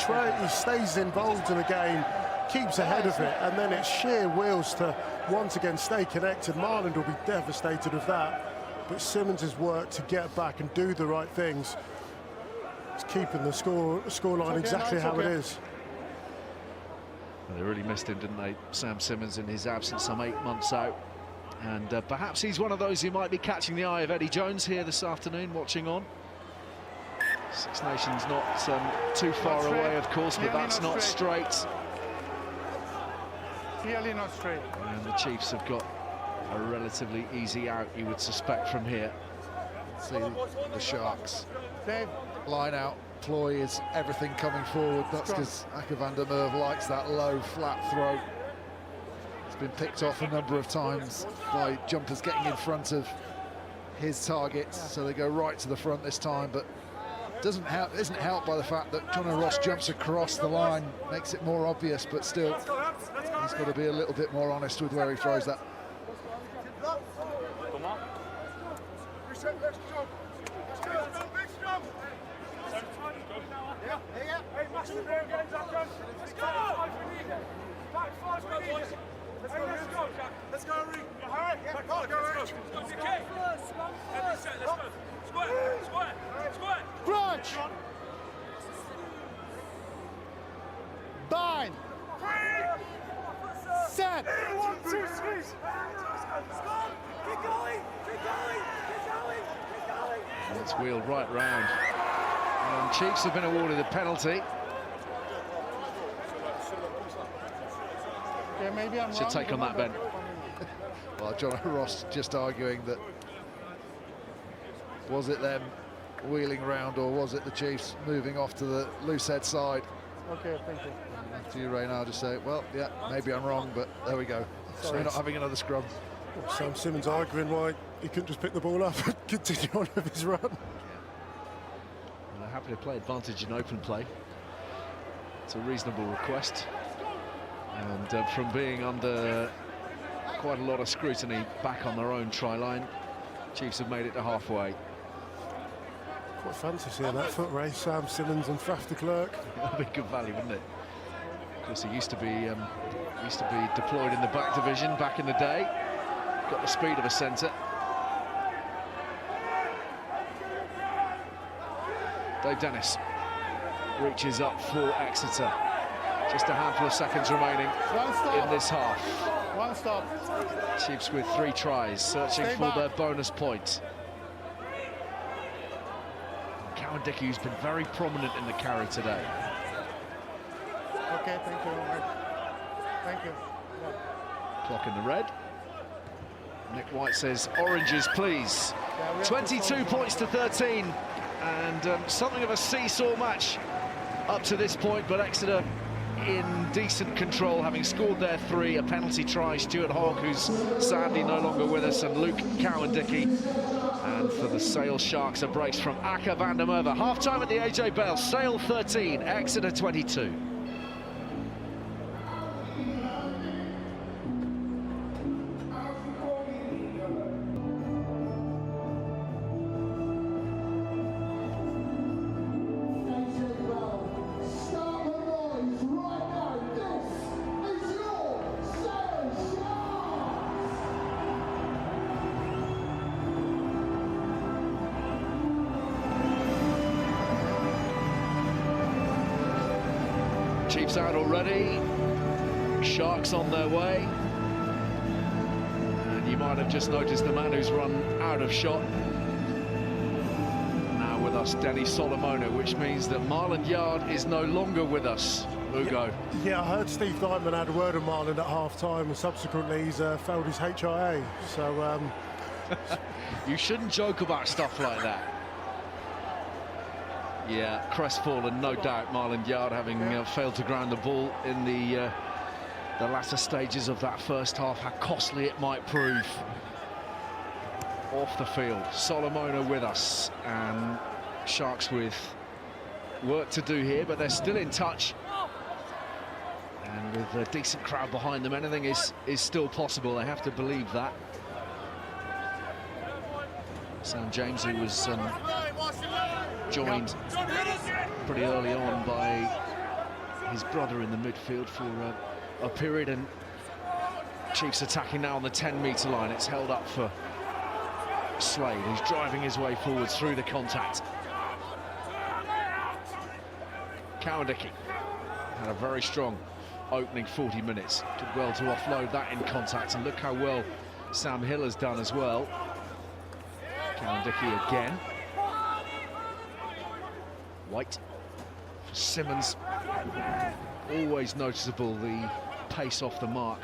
stays involved in the game, keeps ahead of it, and then it's sheer wills to once again stay connected. Marlon will be devastated of that, but Simmons' work to get back and do the right things is keeping the scoreline exactly how it is. Well, they really missed him, didn't they? Sam Simmons in his absence, some 8 months out. And perhaps he's one of those who might be catching the eye of Eddie Jones here this afternoon, watching on. Six Nations not too far Not away, straight. of course, but Clearly that's not not straight. Clearly not straight. And the Chiefs have got a relatively easy out, you would suspect, from here. See the Sharks Dave, line out. Ploy is everything coming forward. That's because Akker van der Merwe likes that low, flat throw. It's been picked off a number of times by jumpers getting in front of his targets, so they go right to the front this time, but isn't helped by the fact that Jono Ross jumps across the line, makes it more obvious, but still he's got to be a little bit more honest with where he throws that. crunch. Bind. Set. And it's wheeled right round. And Chiefs have been awarded a penalty. Okay, maybe I'm Should wrong, take on that, Ben. Well, Jono Ross just arguing that was it them wheeling round or was it the Chiefs moving off to the loose head side? Okay, thank you. To you, Reynard, just say, well, yeah, maybe I'm wrong, but there we go. So we're not having another scrum. Sam Simmons arguing why he couldn't just pick the ball up and continue on with his run. Well, they're happy to play advantage in open play. It's a reasonable request. And from being under quite a lot of scrutiny back on their own try line, Chiefs have made it to halfway. Quite fancy seeing that foot race, Sam Simmons and Faf de Klerk. That'd be good value, wouldn't it? Of course, he used to be deployed in the back division back in the day. Got the speed of a centre. Dave Dennis reaches up for Exeter. Just a handful of seconds remaining in this half. One stop. Chiefs with 3 tries, searching for their bonus point. Cowan-Dickey, who's been very prominent in the carry today. Okay, thank you. Thank you. Clock in the red. Nick White says, oranges, please. 22 points to 13. And something of a seesaw match up to this point, but Exeter in decent control, having scored their 3, a penalty try, Stuart Hogg, who's sadly no longer with us, and Luke Cowan-Dickey. And for the Sale Sharks, a brace from Aka van der Merwe. Half-time at the AJ Bell, Sale 13, Exeter 22. Chiefs out already, Sharks on their way, and you might have just noticed the man who's run out of shot. Now with us, Denny Solomona, which means that Marland Yard is no longer with us. Ugo. Yeah, I heard Steve Dyman had a word of Marland at half-time, and subsequently he's failed his HIA, so... You shouldn't joke about stuff like that. Yeah, crestfallen, no doubt, Marland Yard, having failed to ground the ball in the latter stages of that first half. How costly it might prove. Off the field, Solomona with us, and Sharks with work to do here, but they're still in touch. And with a decent crowd behind them, anything is still possible. They have to believe that. Sam James, who was joined pretty early on by his brother in the midfield for a period, and Chiefs attacking now on the 10-metre line. It's held up for Slade, who's driving his way forwards through the contact. Cowan-Dickey had a very strong opening 40 minutes. Did well to offload that in contact, and look how well Sam Hill has done as well. Cowan-Dickey again. White for Simmons. Always noticeable the pace off the mark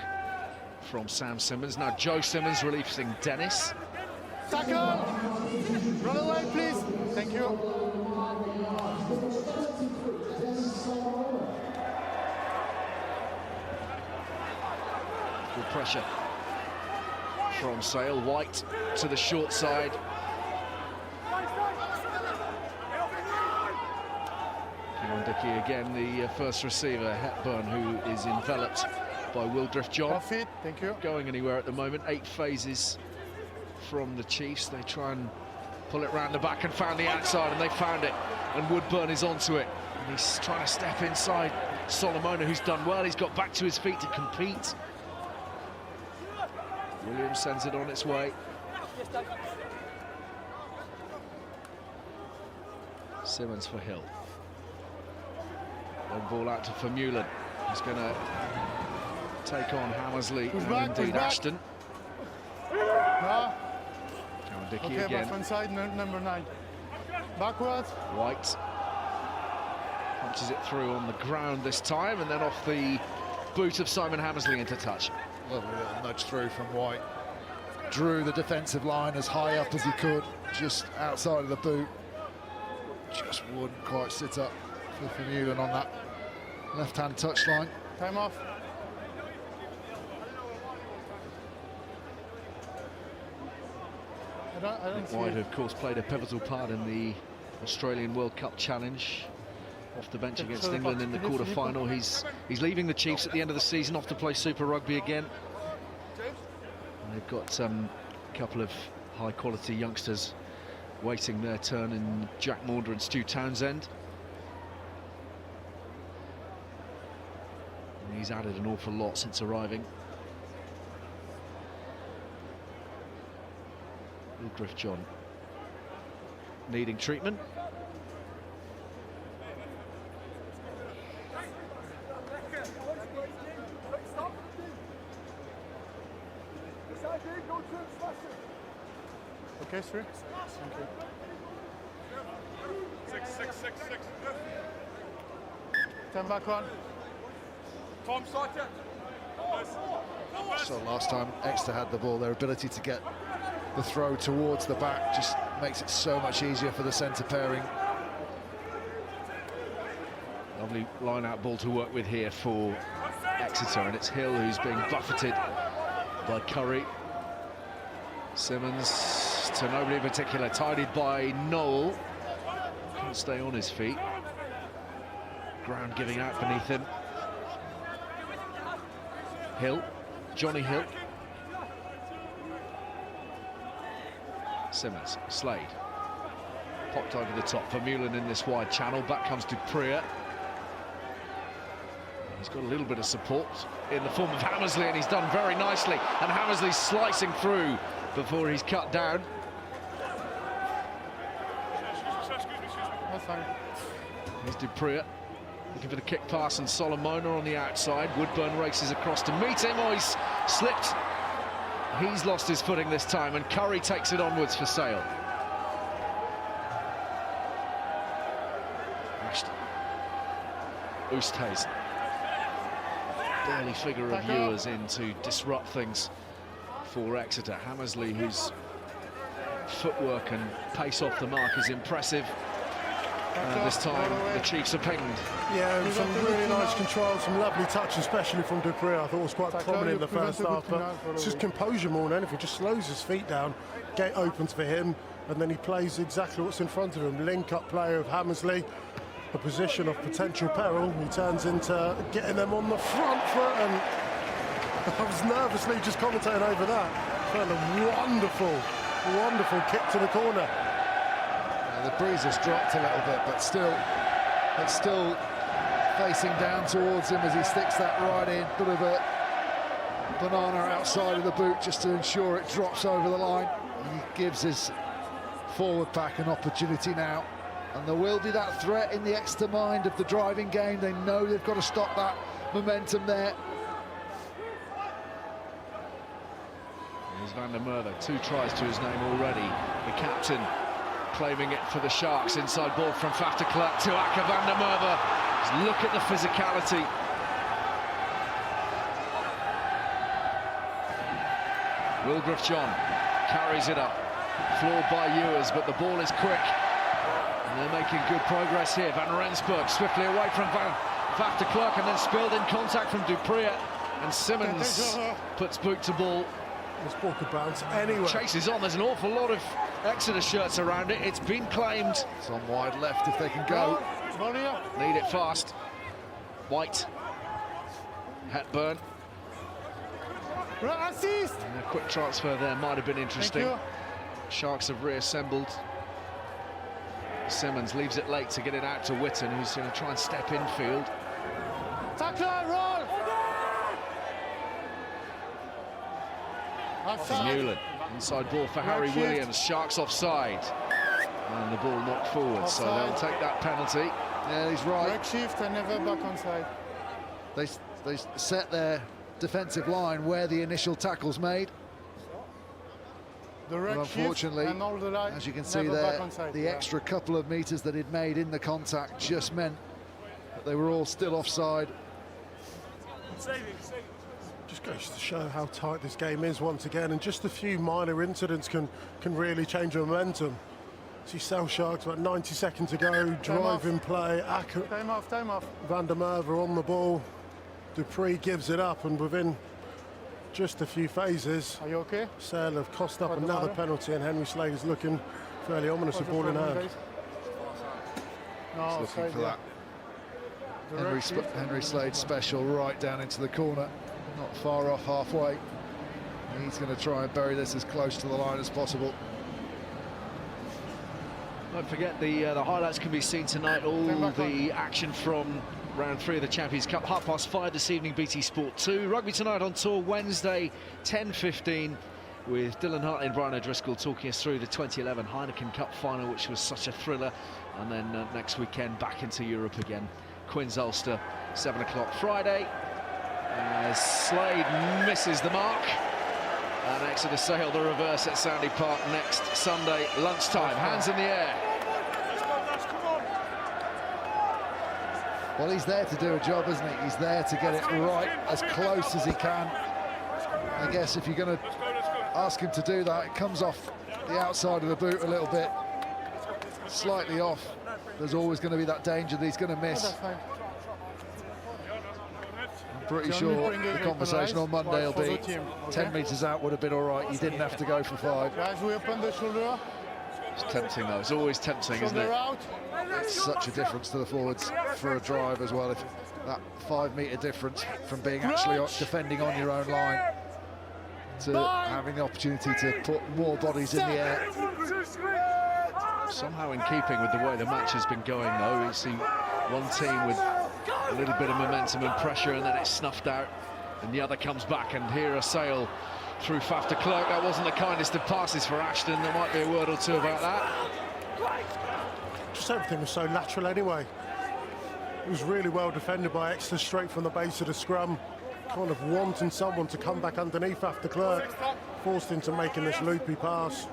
from Sam Simmons. Now Joe Simmons releasing Dennis. Tackle! Run away, please. Thank you. Good pressure from Sale. White to the short side. Cowan-Dickey again, the first receiver, Hepburn, who is enveloped by Wildrift John. Off it, thank you. Going anywhere at the moment. 8 phases from the Chiefs. They try and pull it round the back and found the outside, and they found it. And Woodburn is onto it. And he's trying to step inside Solomona, who's done well. He's got back to his feet to compete. Williams sends it on its way. Simmons for Hill. Long ball out to Vermeulen. He's going to take on Hammersley and indeed Ashton. Cowan-Dickey Okay, again. back inside, number 9. Backwards. White punches it through on the ground this time, and then off the boot of Simon Hammersley into touch. Lovely little nudge through from White. Drew the defensive line as high up as he could, just outside of the boot. Just wouldn't quite sit up for Vermeulen on that left-hand touchline. Time off. don't see White, it. of course, played a pivotal part in the Australian World Cup challenge. Off the bench against England in the quarter-final. He's leaving the Chiefs at the end of the season, off to play Super Rugby again. And they've got a couple of high-quality youngsters waiting their turn in Jack Maunder and Stu Townsend. And he's added an awful lot since arriving. Griff John needing treatment. Okay, sir. Thank you. 6. 10 back on. Tom Sargent. So last time Exeter had the ball, their ability to get the throw towards the back just makes it so much easier for the centre pairing. Lovely line-out ball to work with here for Exeter, and it's Hill who's being buffeted by Curry. Simmons to nobody in particular, tidied by Noel. Can't stay on his feet. Ground giving out beneath him. Hill, Johnny Hill. Simmons, Slade. Popped over the top for Mullen in this wide channel. Back comes Dupree. He's got a little bit of support in the form of Hammersley, and he's done very nicely. And Hammersley's slicing through before he's cut down. That's fine. Here's Dupree looking for the kick pass, and Solomona on the outside. Woodburn races across to meet him. Oh, he's slipped. He's lost his footing this time, and Curry takes it onwards for Sale. Ashton. Oosthuizen. Barely figure of viewers in to disrupt things for Exeter. Hammersley, whose footwork and pace off the mark is impressive. This time the Chiefs are pinged. Yeah, and some really nice control, some lovely touch, especially from Dupree. I thought was quite prominent in the first half, but it's just composure more than anything. Just slows his feet down, gate opens for him, and then he plays exactly what's in front of him. Link-up play of Hammersley, a position of potential peril. He turns into getting them on the front foot, and I was nervously just commentating over that. Found a wonderful kick to the corner. The breeze has dropped a little bit, but still, it's still facing down towards him as he sticks that right in. Bit of a banana outside of the boot just to ensure it drops over the line. He gives his forward pack an opportunity now, and there will be that threat in the Exeter mind of the driving game. They know they've got to stop that momentum there. Here's Van der Merwe, 2 tries to his name already. The captain claiming it for the Sharks. Inside ball from Faf de Klerk to Akker van der Merwe. Just look at the physicality. Will Griff John carries it up, floored by Ewers, but the ball is quick. And they're making good progress here. Van Rensburg swiftly away from Faf de Klerk, and then spilled in contact from Dupree. And Simmons puts boot to ball. This ball could bounce anywhere. Chases on. There's an awful lot of Exeter shirts around it. It's been claimed. It's on wide left if they can go. Need it fast. White. Hepburn. Assist! And a quick transfer there might have been interesting. Sharks have reassembled. Simmons leaves it late to get it out to Witten, who's going to try and step infield. Tackler, roll! Newland. Inside ball for Harry Williams. Sharks offside. And the ball knocked forward, so they'll take that penalty. Yeah, he's right. Leg shift and never back on side. They set their defensive line where the initial tackle's made. The But unfortunately, and all the line, as you can see never there, back on side. the extra couple of metres that he'd made in the contact just meant that they were all still offside. Just goes to show how tight this game is once again, and just a few minor incidents can really change the momentum. See South Sharks about 90 seconds ago, driving play, Akker, Time off. Van der Merwe on the ball, Dupree gives it up, and within just a few phases. Are you okay? Sale have cost up What's the another matter? penalty, and Henry Slade is looking fairly ominous What's of the ball in problem, hand. guys? No, Looking side, for yeah. that Henry Slade special right down into the corner, not far off halfway. He's going to try and bury this as close to the line as possible. Don't forget the highlights can be seen tonight. All the action from round 3 of the Champions Cup. 5:30 this evening, BT Sport 2. Rugby Tonight on tour Wednesday, 10:15, with Dylan Hartley and Brian O'Driscoll talking us through the 2011 Heineken Cup final, which was such a thriller. And then next weekend back into Europe again. Quins Ulster, 7 o'clock Friday. Slade misses the mark. And Exeter Sale the reverse at Sandy Park next Sunday lunchtime. Hands in the air. Well, he's there to do a job, isn't he? He's there to get it right as close as he can. I guess if you're going to ask him to do that, it comes off the outside of the boot a little bit, slightly off. There's always going to be that danger that he's going to miss. I'm pretty sure the conversation on Monday will be 10 metres out would have been all right. You didn't have to go for 5. Guys, we open the shoulder. It's tempting though. It's always tempting, isn't Shoulder it? out. It's such a difference to the forwards for a drive as well. If that 5 metre difference from being actually defending on your own line to having the opportunity to put more bodies in the air. Somehow in keeping with the way the match has been going though, you see one team with a little bit of momentum and pressure, and then it's snuffed out and the other comes back, and here a Sale through Faf de Klerk. That wasn't the kindest of passes for Ashton. There might be a word or two about that. Just everything was so lateral anyway. It was really well defended by Exeter straight from the base of the scrum, kind of wanting someone to come back underneath after Klerk, forced into making this loopy pass.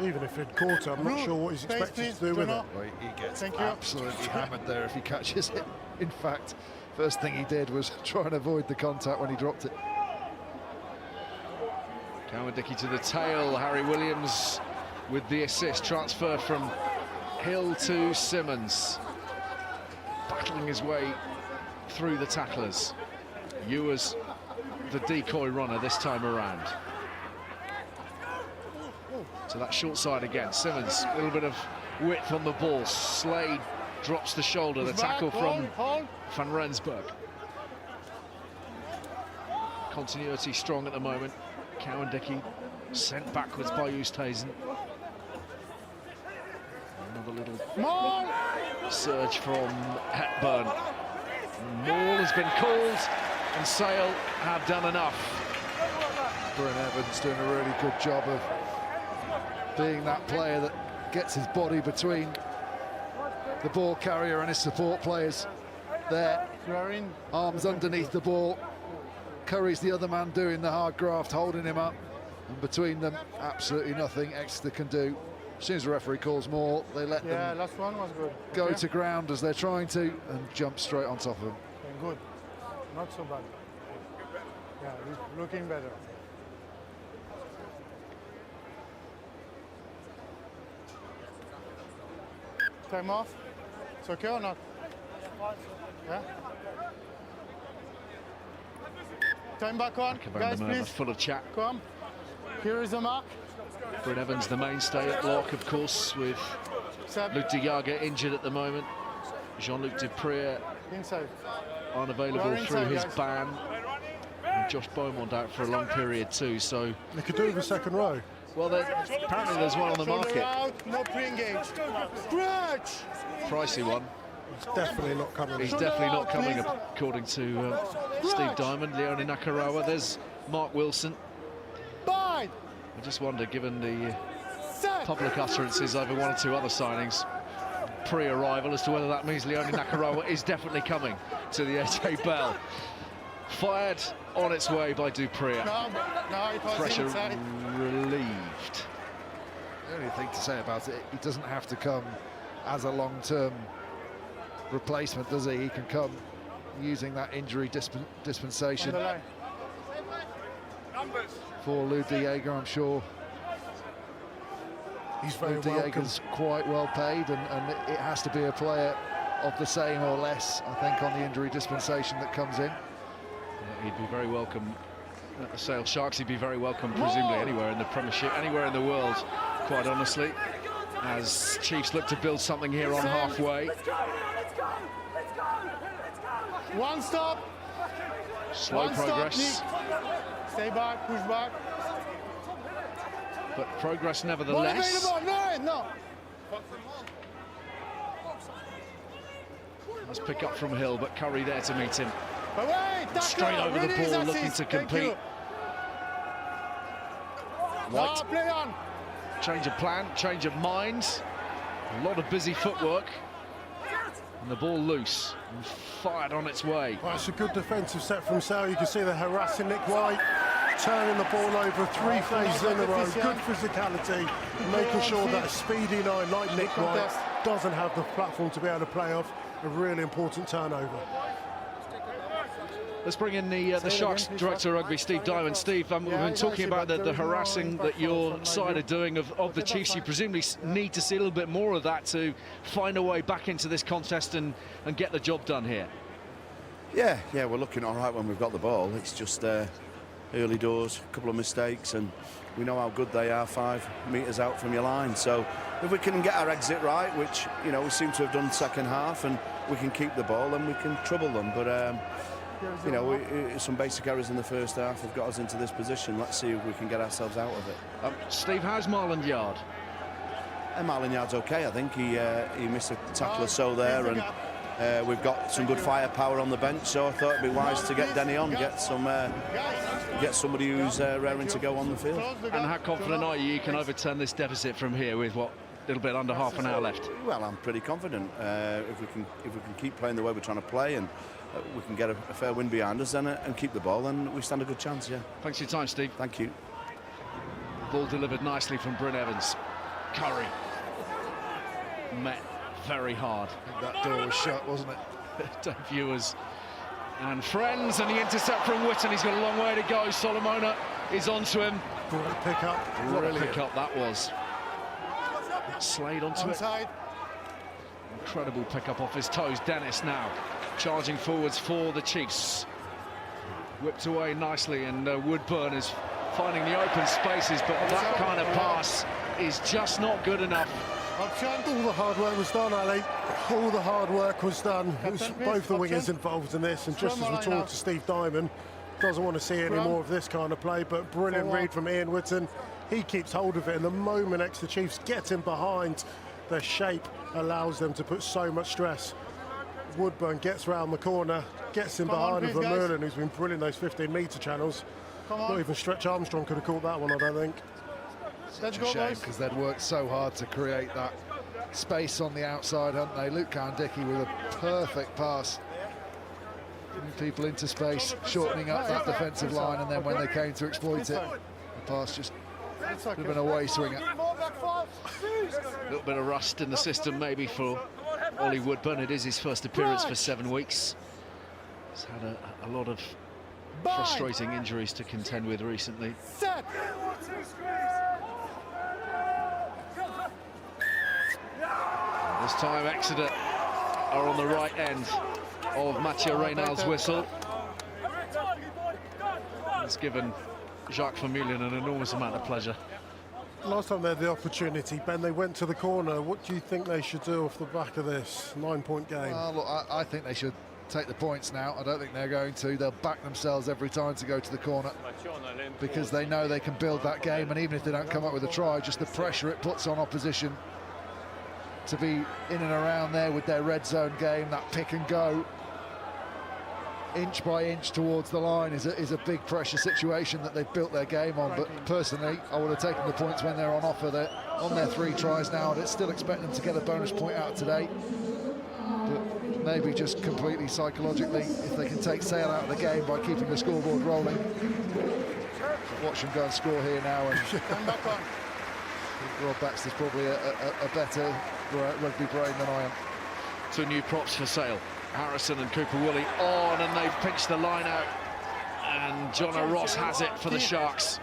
Even if he'd caught her, I'm not sure what he's expected to do with it. Well, he gets absolutely hammered there if he catches it. In fact, first thing he did was try and avoid the contact when he dropped it. Cowan-Dickey to the tail. Harry Williams with the assist. Transfer from Hill to Simmons. Battling his way through the tacklers. Ewers, the decoy runner this time around. So that short side again. Simmons, a little bit of width on the ball. Slade drops the shoulder. The tackle from Van Rensburg. Continuity strong at the moment. Cowan-Dickey sent backwards by Oosthuizen. Another little surge from Hepburn. Maul has been called, and Sale have done enough. Bryn Evans doing a really good job of being that player that gets his body between the ball carrier and his support players. There, arms underneath the ball. Curry's the other man doing the hard graft, holding him up, and between them, absolutely nothing Exeter can do. As soon as the referee calls more, they let them last one was good. go to ground as they're trying to, and jump straight on top of them. Good, not so bad. Yeah, looking better. Time off. It's okay or not? Yeah. Time back on, guys, please. Full of chat. Come. Here is the mark. Bryn Evans, the mainstay at lock, of course, with Luc de Jager injured at the moment. Jean-Luc Dupré Inside. unavailable through his ban. And Josh Beaumont out for a long period too, so... They could do with a second row. Well, apparently there's one on the market. Out, no pre-engage. Stretch! Pricey one. He's definitely not coming. He's definitely not coming, according to Steve Diamond. Leone Nakarawa. There's Mark Wilson. Bye! I just wonder, given the public utterances over one or two other signings pre-arrival, as to whether that means Leone Nakarawa is definitely coming to the 8A Bell. Fired on its way by Dupré. No, it was Pressure inside. relieved. The only thing to say about it, he doesn't have to come as a long-term replacement, does he? He can come using that injury dispensation for Lou de Jager, I'm sure. He's very Lou de Jager's quite well paid, and it has to be a player of the same or less, I think, on the injury dispensation that comes in. Yeah, he'd be very welcome at the Sale Sharks, he'd be very welcome, presumably anywhere in the Premiership, anywhere in the world, quite honestly, as Chiefs look to build something here on halfway. One stop. Slow progress. Stay back, push back. But progress nevertheless. No. Let's pick up from Hill, but Curry there to meet him. Away, Straight over the ball, looking to compete. White, play on. change of plan, change of mind. A lot of busy footwork. And the ball loose and fired on its way. Well, it's a good defensive set from Sale. You can see they're harassing Nick White, turning the ball over 3 phases in a row. Good physicality, making sure that a speedy 9 like Nick White doesn't have the platform to be able to play off a really important turnover. Let's bring in the Sharks Director of Rugby, Steve Diamond. Steve, we've been talking about the harassing that your side are doing of the Chiefs. You presumably need to see a little bit more of that to find a way back into this contest and get the job done here. Yeah, we're looking all right when we've got the ball. It's just early doors, a couple of mistakes, and we know how good they are 5 metres out from your line. So if we can get our exit right, which, you know, we seem to have done second half, and we can keep the ball, then we can trouble them. But you know, some basic errors in the first half have got us into this position. Let's see if we can get ourselves out of it. Steve, how's Marland Yard? Marland Yard's okay, I think. He missed a tackle or so there, and we've got some good firepower on the bench, so I thought it'd be wise to get Denny on, get somebody who's raring to go on the field. And how confident are you can overturn this deficit from here with what, a little bit under half an hour left? Well, I'm pretty confident. If we can keep playing the way we're trying to play, and we can get a fair win behind us and keep the ball, then we stand a good chance. Yeah. Thanks for your time, Steve. Thank you. Ball delivered nicely from Bryn Evans. Curry met very hard. I think that door was shut, wasn't it? Dave Viewers and friends, and the intercept from Witten. He's got a long way to go. Solomona is onto him. Great pick up. What a pick up that was. Slade onto it. Incredible pick up off his toes. Dennis now charging forwards for the Chiefs. Whipped away nicely, and Woodburn is finding the open spaces, but that kind of pass is just not good enough. All the hard work was done, Ali. All the hard work was done. It was both the wingers involved in this, and just as we talked to Steve Diamond, doesn't want to see any more of this kind of play, but brilliant read from Ian Witten. He keeps hold of it, and the moment Exeter Chiefs get him behind, their shape allows them to put so much stress. Woodburn gets round the corner, gets in behind of Vermeulen, who's been brilliant those 15-metre channels. Not even Stretch Armstrong could have caught that one, I don't think. Such a shame, because they'd worked so hard to create that space on the outside, hadn't they? Luke Cowan-Dickey with a perfect pass, getting people into space, shortening up that defensive line, and then when they came to exploit it, the pass just would have been a way swinger. A little bit of rust in the system maybe for Ollie Woodburn. It is his first appearance for 7 weeks. He's had a lot of frustrating injuries to contend with recently. This time Exeter are on the right end of Mathieu Reynald's whistle. It's given Jacques Vermeulen an enormous amount of pleasure. Last time they had the opportunity, Ben, they went to the corner. What do you think they should do off the back of this 9-point game? Look, I think they should take the points now. I don't think they're going to. They'll back themselves every time to go to the corner, because they know they can build that game, and even if they don't come up with a try, just the pressure it puts on opposition to be in and around there with their red zone game, that pick and go, inch by inch towards the line is a big pressure situation that they've built their game on. But personally, I would have taken the points when they're on offer. They're on their 3 tries now, and I'd still expect them to get a bonus point out today. But maybe just completely psychologically, if they can take Sale out of the game by keeping the scoreboard rolling. Watch them go and score here now, and Rob Baxter's probably a better rugby brain than I am. 2 new props for Sale. Harrison and Cooper Woolley on, and they've pinched the line out, and John O'Ross has it for the Sharks.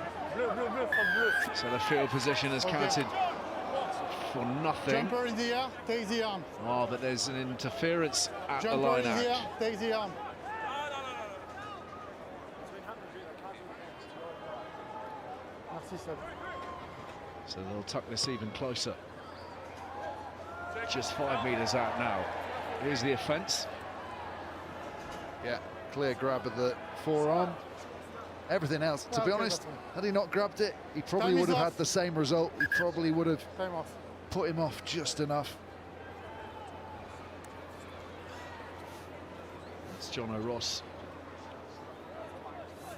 So the field position has counted for nothing. Jumper in the air, take the arm. Oh, but there's an interference at Jumper the line in the air, out. take the arm. 27. So they'll tuck this even closer. Just 5 metres out now. Here's the offence. Yeah, clear grab of the forearm. Everything else, to be honest, had he not grabbed it, he probably would have had the same result. He probably would have put him off just enough. It's John O'Ross,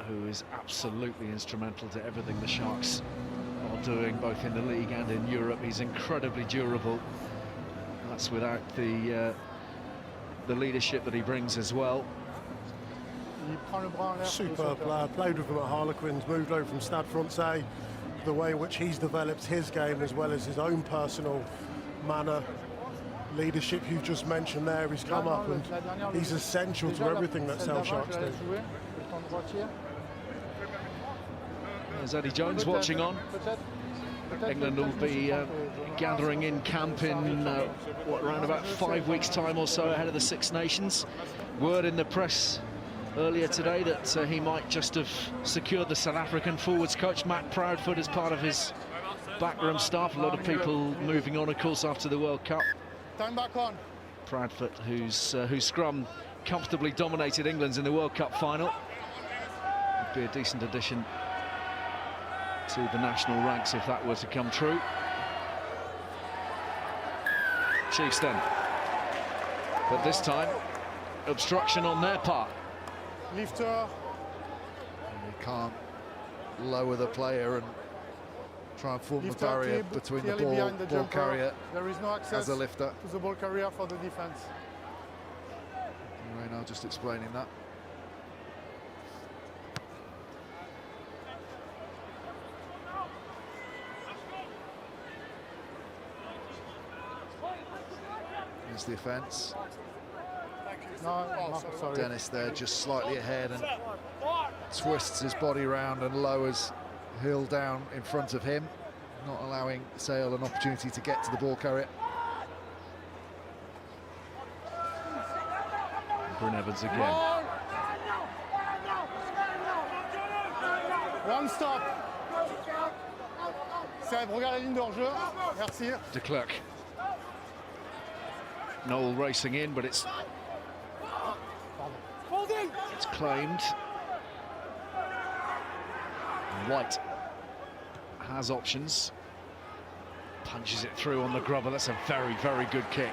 who is absolutely instrumental to everything the Sharks are doing, both in the league and in Europe. He's incredibly durable. That's without the leadership that he brings as well. Superb player, played with him at Harlequins, moved over from Stade Francais. The way in which he's developed his game as well as his own personal manner, leadership you've just mentioned there, he's come up and he's essential to everything that Sale Sharks do. There's Eddie Jones watching on. England will be gathering in camp in around about 5 weeks' time or so ahead of the Six Nations. Word in the press earlier today that he might just have secured the South African forwards coach Matt Proudfoot as part of his backroom staff. A lot of people moving on, of course, after the World Cup. Time back on. Proudfoot, whose scrum comfortably dominated England's in the World Cup final. Would be a decent addition to the national ranks if that were to come true. Chiefs then. But this time, obstruction on their part. Lifter. And they can't lower the player and try and form the barrier between the ball carrier. There is no access as a lifter. to the ball carrier for the defense. Right now, just explaining that. Here's the offence. No, sorry. Dennis there just slightly ahead and twists his body round and lowers Hill down in front of him, not allowing Sale an opportunity to get to the ball carrier. Bryn Evans again. One stop. Seb, regarde la ligne de hors-jeu. Merci. De Klerk. Noel racing in, but it's claimed. White has options. Punches it through on the grubber. That's a very, very good kick.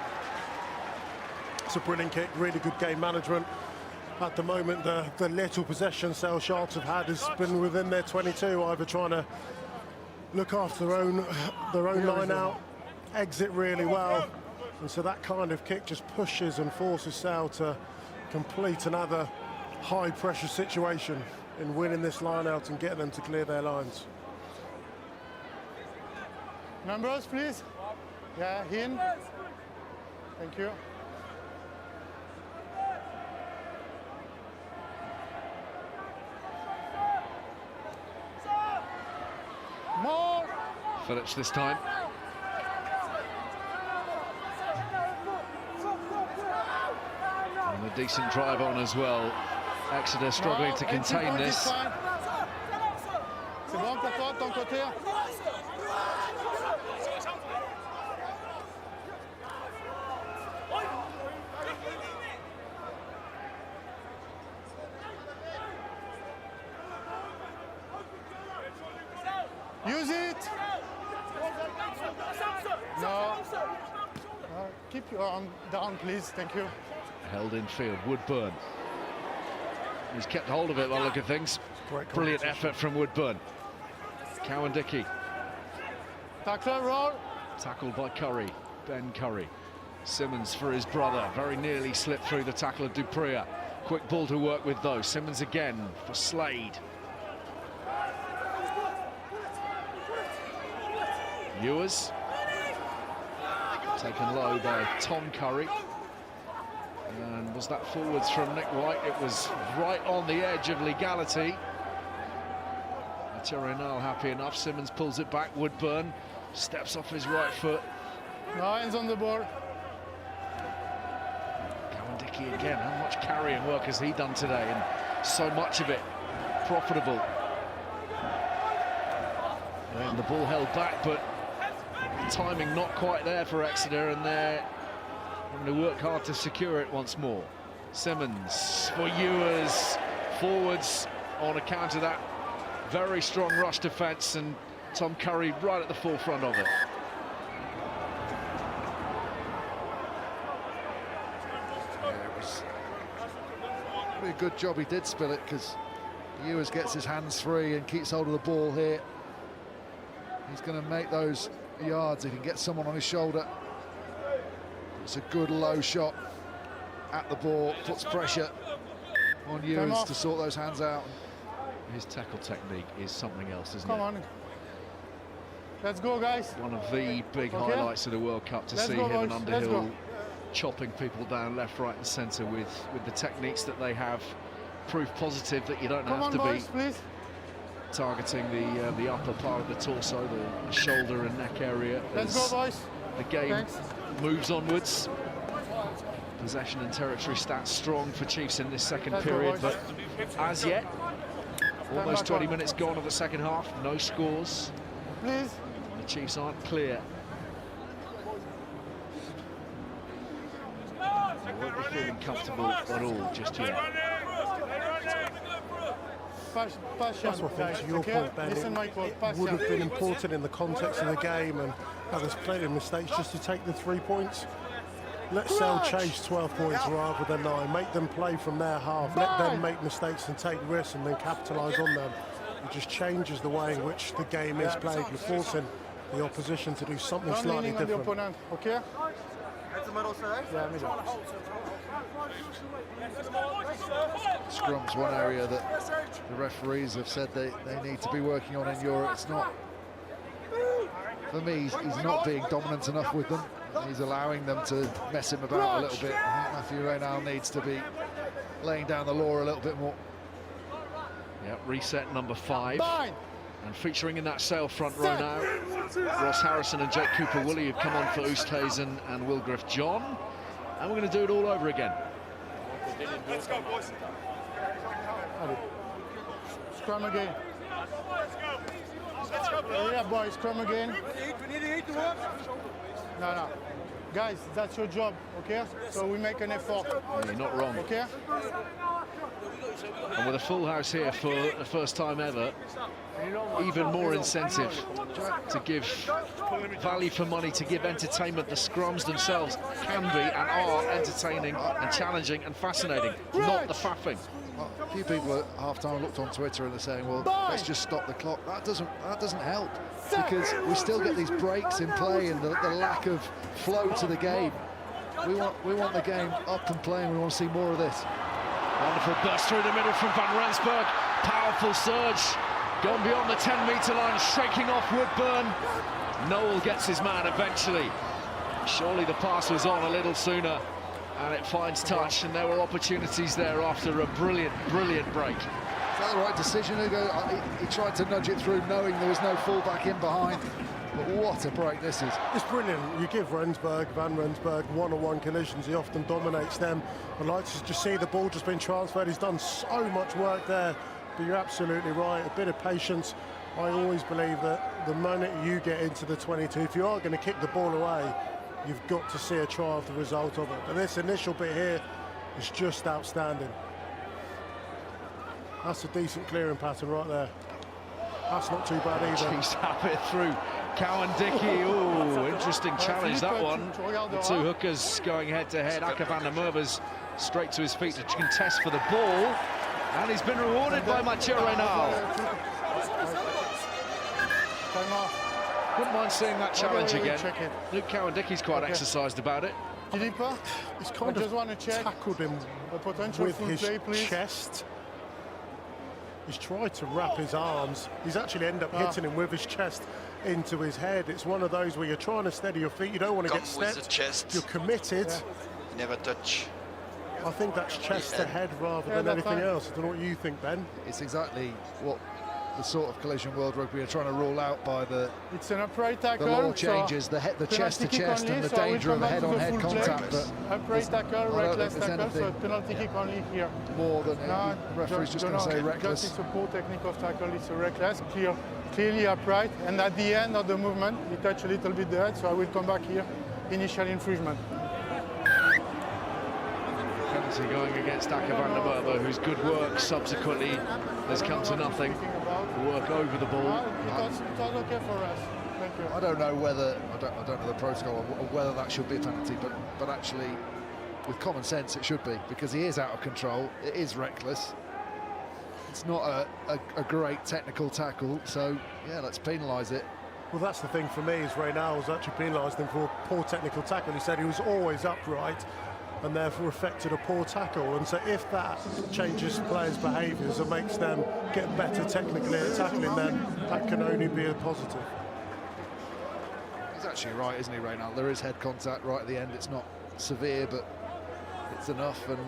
It's a brilliant kick, really good game management. At the moment, the little possession Sale Sharks have had has been within their 22, either trying to look after their own line out, exit really well. And so that kind of kick just pushes and forces Sale to complete another high-pressure situation in winning this line out and getting them to clear their lines. Numbers, please. Yeah, in. Thank you. More. Phillips this time. And a decent drive on as well. Exeter struggling to contain this. C'est bon pour toi, de ton côté? Use it! No. Keep your arm down, please. Thank you. Held in field, Woodburn. He's kept hold of it by the look of things. Brilliant effort from Woodburn. Cowan-Dickey. Tackle, roll. Tackled by Curry, Ben Curry. Simmons for his brother, very nearly slipped through the tackle of Dupria. Quick ball to work with though. Simmons again for Slade. Ewers. Taken low by Tom Curry. And was that forwards from Nick White? It was right on the edge of legality. Terrenal happy enough. Simmons pulls it back. Woodburn steps off his right foot. No hands on the ball. Cowan-Dickey again. How much carrying work has he done today? And so much of it profitable. And the ball held back, but timing not quite there for Exeter, and they're having to work hard to secure it once more. Simmons for Ewers, forwards on account of that very strong rush defence, and Tom Curry right at the forefront of it. Yeah, it was a good job he did spill it, because Ewers gets his hands free and keeps hold of the ball here. He's going to make those yards if he can get someone on his shoulder. It's a good low shot at the ball, puts pressure on Ewers to sort those hands out. His tackle technique is something else, isn't it? Come on. Let's go, guys. One of the big highlights of the World Cup to see him and Underhill chopping people down left, right and centre with the techniques that they have. Proof positive that you don't have to be targeting the upper part of the torso, the shoulder and neck area. Let's go, boys. The game moves onwards. Possession and territory stats strong for Chiefs in this second period, but as yet, almost 20 minutes gone of the second half, no scores. Please. The Chiefs aren't clear. They won't be feeling comfortable at all just yet. Passion, that's what I think, to your point, Ben. It would have been important in the context of the game, and there's plenty of mistakes just to take the 3 points. Let Sale chase 12 points rather than 9. Make them play from their half. Let them make mistakes and take risks and then capitalise on them. It just changes the way in which the game is played. You're forcing the opposition to do something slightly different. The opponent, okay? Head to middle, sir. Yeah, middle. Scrum's one area that the referees have said they need to be working on in Europe. It's not, for me, he's not being dominant enough with them. He's allowing them to mess him about a little bit. I think Matthew Reynal needs to be laying down the law a little bit more. Yeah, reset number 5. And featuring in that Sale front row now, Ross Harrison and Jake Cooper-Woolley have come on for Oosthuizen and Wilgriff John. And we're going to do it all over again. Let's go, boys. Scrum again. Let's go, boys. Yeah, boys, scrum again. We need to eat the work. No. Guys, that's your job, okay? So we make an effort. You're not wrong. Okay? And with a full house here for the first time ever, even more incentive to give value for money, to give entertainment. The scrums themselves can be and are entertaining and challenging and fascinating, not the faffing. Well, a few people at half-time looked on Twitter and they're saying, well, let's just stop the clock. That doesn't help, because we still get these breaks in play and the lack of flow to the game. We want the game up and playing. We want to see more of this. Wonderful burst through the middle from Van Rensburg. Powerful surge. Gone beyond the 10-metre line, shaking off Woodburn. Noel gets his man eventually. Surely the pass was on a little sooner, and it finds touch, and there were opportunities there after a brilliant break. Is that the right decision, Hugo? He tried to nudge it through, knowing there was no fullback in behind. But what a break this is. It's brilliant. You give Van Rensburg one-on-one collisions. He often dominates them. I'd like to just see the ball just being transferred. He's done so much work there. But you're absolutely right. A bit of patience. I always believe that the moment you get into the 22, if you are going to kick the ball away, you've got to see a try of the result of it. And this initial bit here is just outstanding. That's a decent clearing pattern right there. That's not too bad either. Chiefs have it through. Cowan Dickey, oh, interesting challenge that one. The two hookers going head-to-head. Aka van der Merwes straight to his feet to contest for the ball. And he's been rewarded by Mathieu Reynal. Wouldn't mind seeing that challenge again. Luke Cowan Dickey's quite exercised about it. He's kind of tackled him with his chest. He's tried to wrap his arms. He's actually ended up hitting him with his chest into his head. It's one of those where you're trying to steady your feet. You don't want to get stepped. You're committed. Never touch. I think that's chest to head rather than anything else. I don't know what you think, Ben. It's exactly what the sort of collision World Rugby are trying to rule out by the upright tackle. The law changes, the chest to chest and the danger of a head-on-head contact. But upright tackle, reckless tackle, so penalty kick only here. More than the referee's just going to say reckless. It's a poor technique of tackle, it's a reckless, clear. clearly upright, and at the end of the movement, he touched a little bit the head, so I will come back here, initial infringement. Penalty going against Aka van der Merwe, whose good work subsequently has come to nothing. Work over the ball. It was okay for us. Thank you. I don't know whether, I don't know the protocol or whether that should be a penalty, but actually, with common sense, it should be, because he is out of control, it is reckless. It's not a great technical tackle, so yeah, let's penalise it. Well, that's the thing for me, is Reynald's actually penalised him for a poor technical tackle. He said he was always upright and therefore affected a poor tackle. And so if that changes players' behaviours and makes them get better technically at tackling, then that can only be a positive. He's actually right, isn't he, Reynald? There is head contact right at the end. It's not severe, but it's enough, and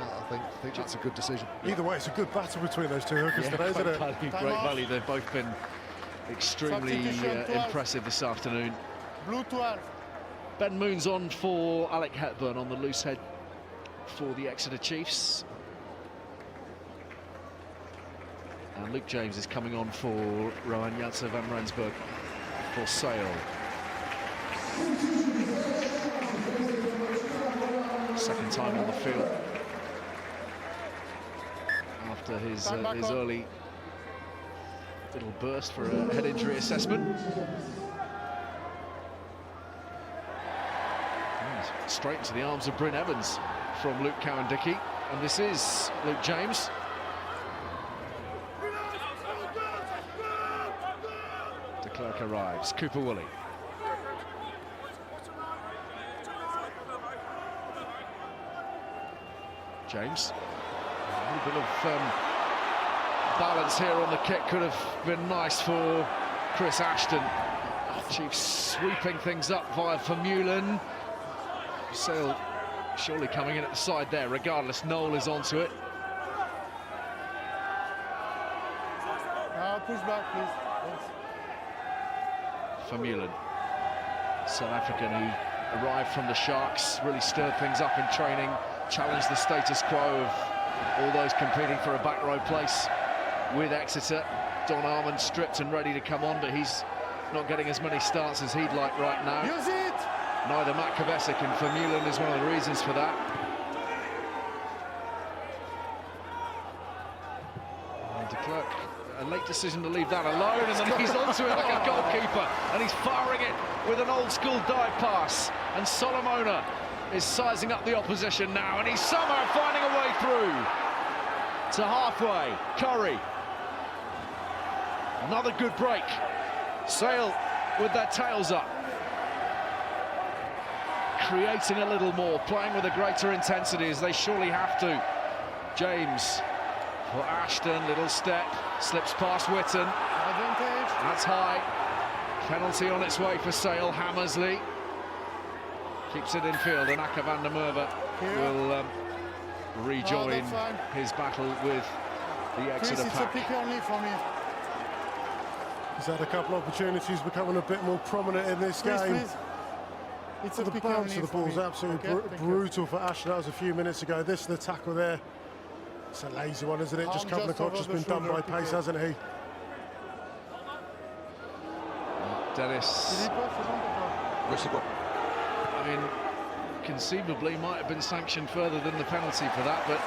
well, I think that's a good decision. Either way, it's a good battle between those two hookers today, isn't it? Great value. They've both been extremely impressive this afternoon. Blue 12. Ben Moon's on for Alec Hepburn on the loose head for the Exeter Chiefs. And Luke James is coming on for Rowan Janssen van Rensburg for Sale. Second time on the field after his early little burst for a head injury assessment. Straight into the arms of Bryn Evans from Luke Cowan-Dickey, and this is Luke James. De Klerk arrives, Cooper Woolley. James, a little bit of balance here on the kick could have been nice for Chris Ashton. Chiefs sweeping things up via Vermeulen. Sale surely coming in at the side there, regardless. Noel is onto it. Push back, please. Yes. Vermeulen, South African, who arrived from the Sharks, really stirred things up in training, challenged the status quo of all those competing for a back row place with Exeter. Don Armand stripped and ready to come on, but he's not getting as many starts as he'd like right now. Use it! Neither Matt Kavesic, and Vermeulen is one of the reasons for that. And De Klerk, a late decision to leave that alone, and then he's onto it like a goalkeeper, and he's firing it with an old-school dive pass. And Solomona is sizing up the opposition now, and he's somehow finding a way through to halfway. Curry. Another good break. Sale with their tails up. Creating a little more, playing with a greater intensity, as they surely have to. James for Ashton, little step, slips past Witten. Advantage. That's high. Penalty on its way for Sale. Hammersley keeps it in field, and Aka van der Merwe will rejoin his battle with the Exeter Chris, pack. it's a pick only for me. He's had a couple of opportunities, becoming a bit more prominent in this game. Please. It's The bounce of the ball is absolutely brutal for Ashton. That was a few minutes ago. This is the tackle there. It's a lazy one, isn't it? Just Koch has been done by pace, hasn't he? Dennis, I mean, conceivably might have been sanctioned further than the penalty for that, but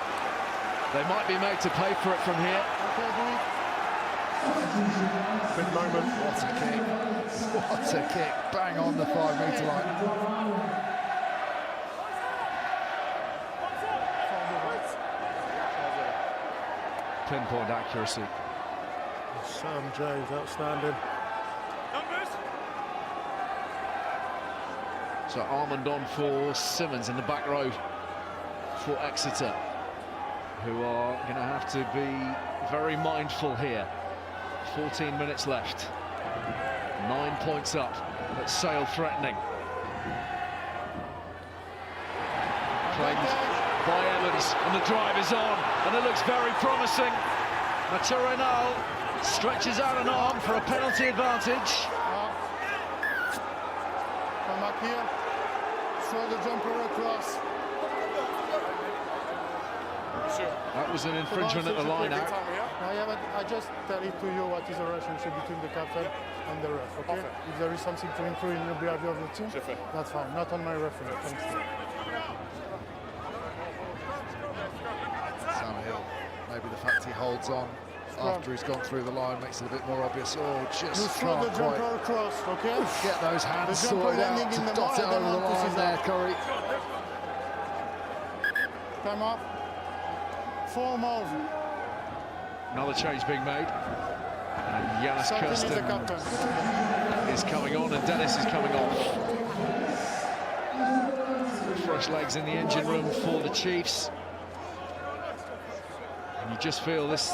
they might be made to pay for it from here. Big moment. What a kick. What a kick. Bang on the 5-metre line. Pinpoint accuracy. Sam James, outstanding. So Armand on for Simmons in the back row for Exeter, who are going to have to be very mindful here. 14 minutes left. 9 points up, but Sale threatening. Claimed by Evans, and the drive is on, and it looks very promising. Mathieu Reynal stretches out an arm for a penalty advantage. Come back here. Throw the jumper across. That was an infringement at the line out. I just tell it to you what is the relationship between the captain and the ref, okay? If there is something to improve in the behavior of the team, that's fine. Not on my referee. Thanks. Sam Hill, maybe the fact he holds on after he's gone through the line makes it a bit more obvious. Oh, just you throw the can't jumper across, okay? get those hands The jumper sorted out landing to in the dot it mud, I over the don't want to line see there, that. Corey. Time up. 4 more. Another change being made. And Yannis Something is the Kirsten captain. is coming on and Dennis is coming off. Fresh legs in the engine room for the Chiefs. And you just feel this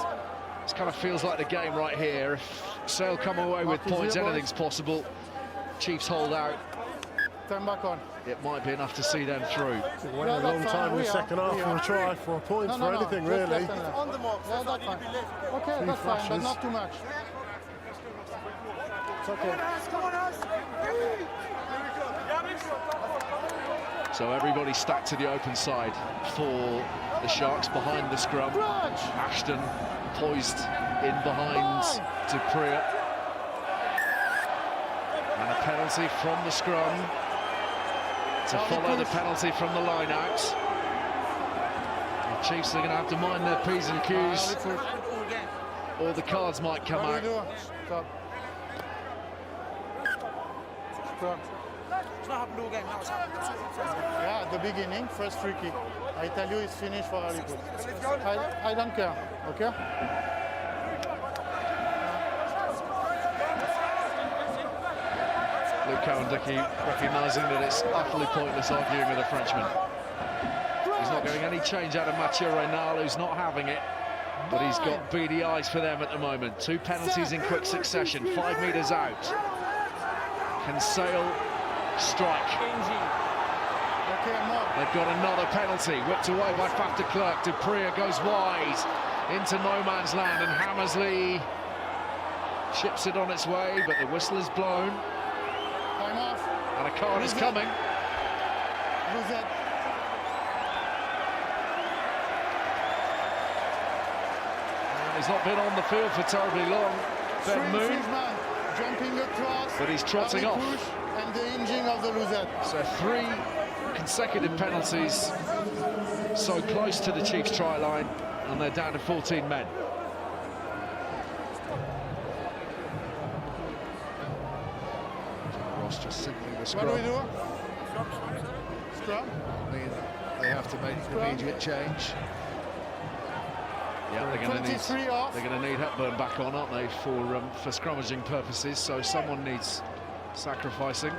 kind of feels like the game right here. If Sale come away with points, anything's possible. Chiefs hold out. Turn back on. It might be enough to see them through. It went a long time in the second half for a try, for a point, for anything really. On the mark. Yeah, that's fine. Okay, that's fine, but not too much. It's okay. So everybody stacked to the open side for the Sharks behind the scrum. Ashton poised in behind Dupree. And a penalty from the scrum to follow the penalty from the line out. The Chiefs are going to have to mind their P's and Q's, or the cards might come out. Stop. Stop. It's not happened all game, now it's happened. Yeah, at the beginning, first free kick. I tell you it's finished for Harleywood. I don't care, okay? Luke Cowan-Dickey recognising that it's utterly pointless arguing with a Frenchman. He's not getting any change out of Mathieu Reynal, who's not having it, but he's got beady eyes for them at the moment. 2 penalties in quick succession, 5 metres out. Can Sale strike? They've got another penalty, whipped away by Faf de Klerk. Dupree goes wide into no man's land, and Hammersley ships it on its way, but the whistle is blown. Time off. And a card is coming. Who's that? He's not been on the field for terribly long. Ben Moon, jumping across, but he's trotting off. And the hinging of the Luzette. So 3 consecutive penalties, so close to the Chiefs' try line, and they're down to 14 men. Ross just simply the scrum. What do we do? Scrum? They have to make an immediate change. Yeah, they're going to need Hepburn back on, aren't they, for scrummaging purposes? So someone needs sacrificing.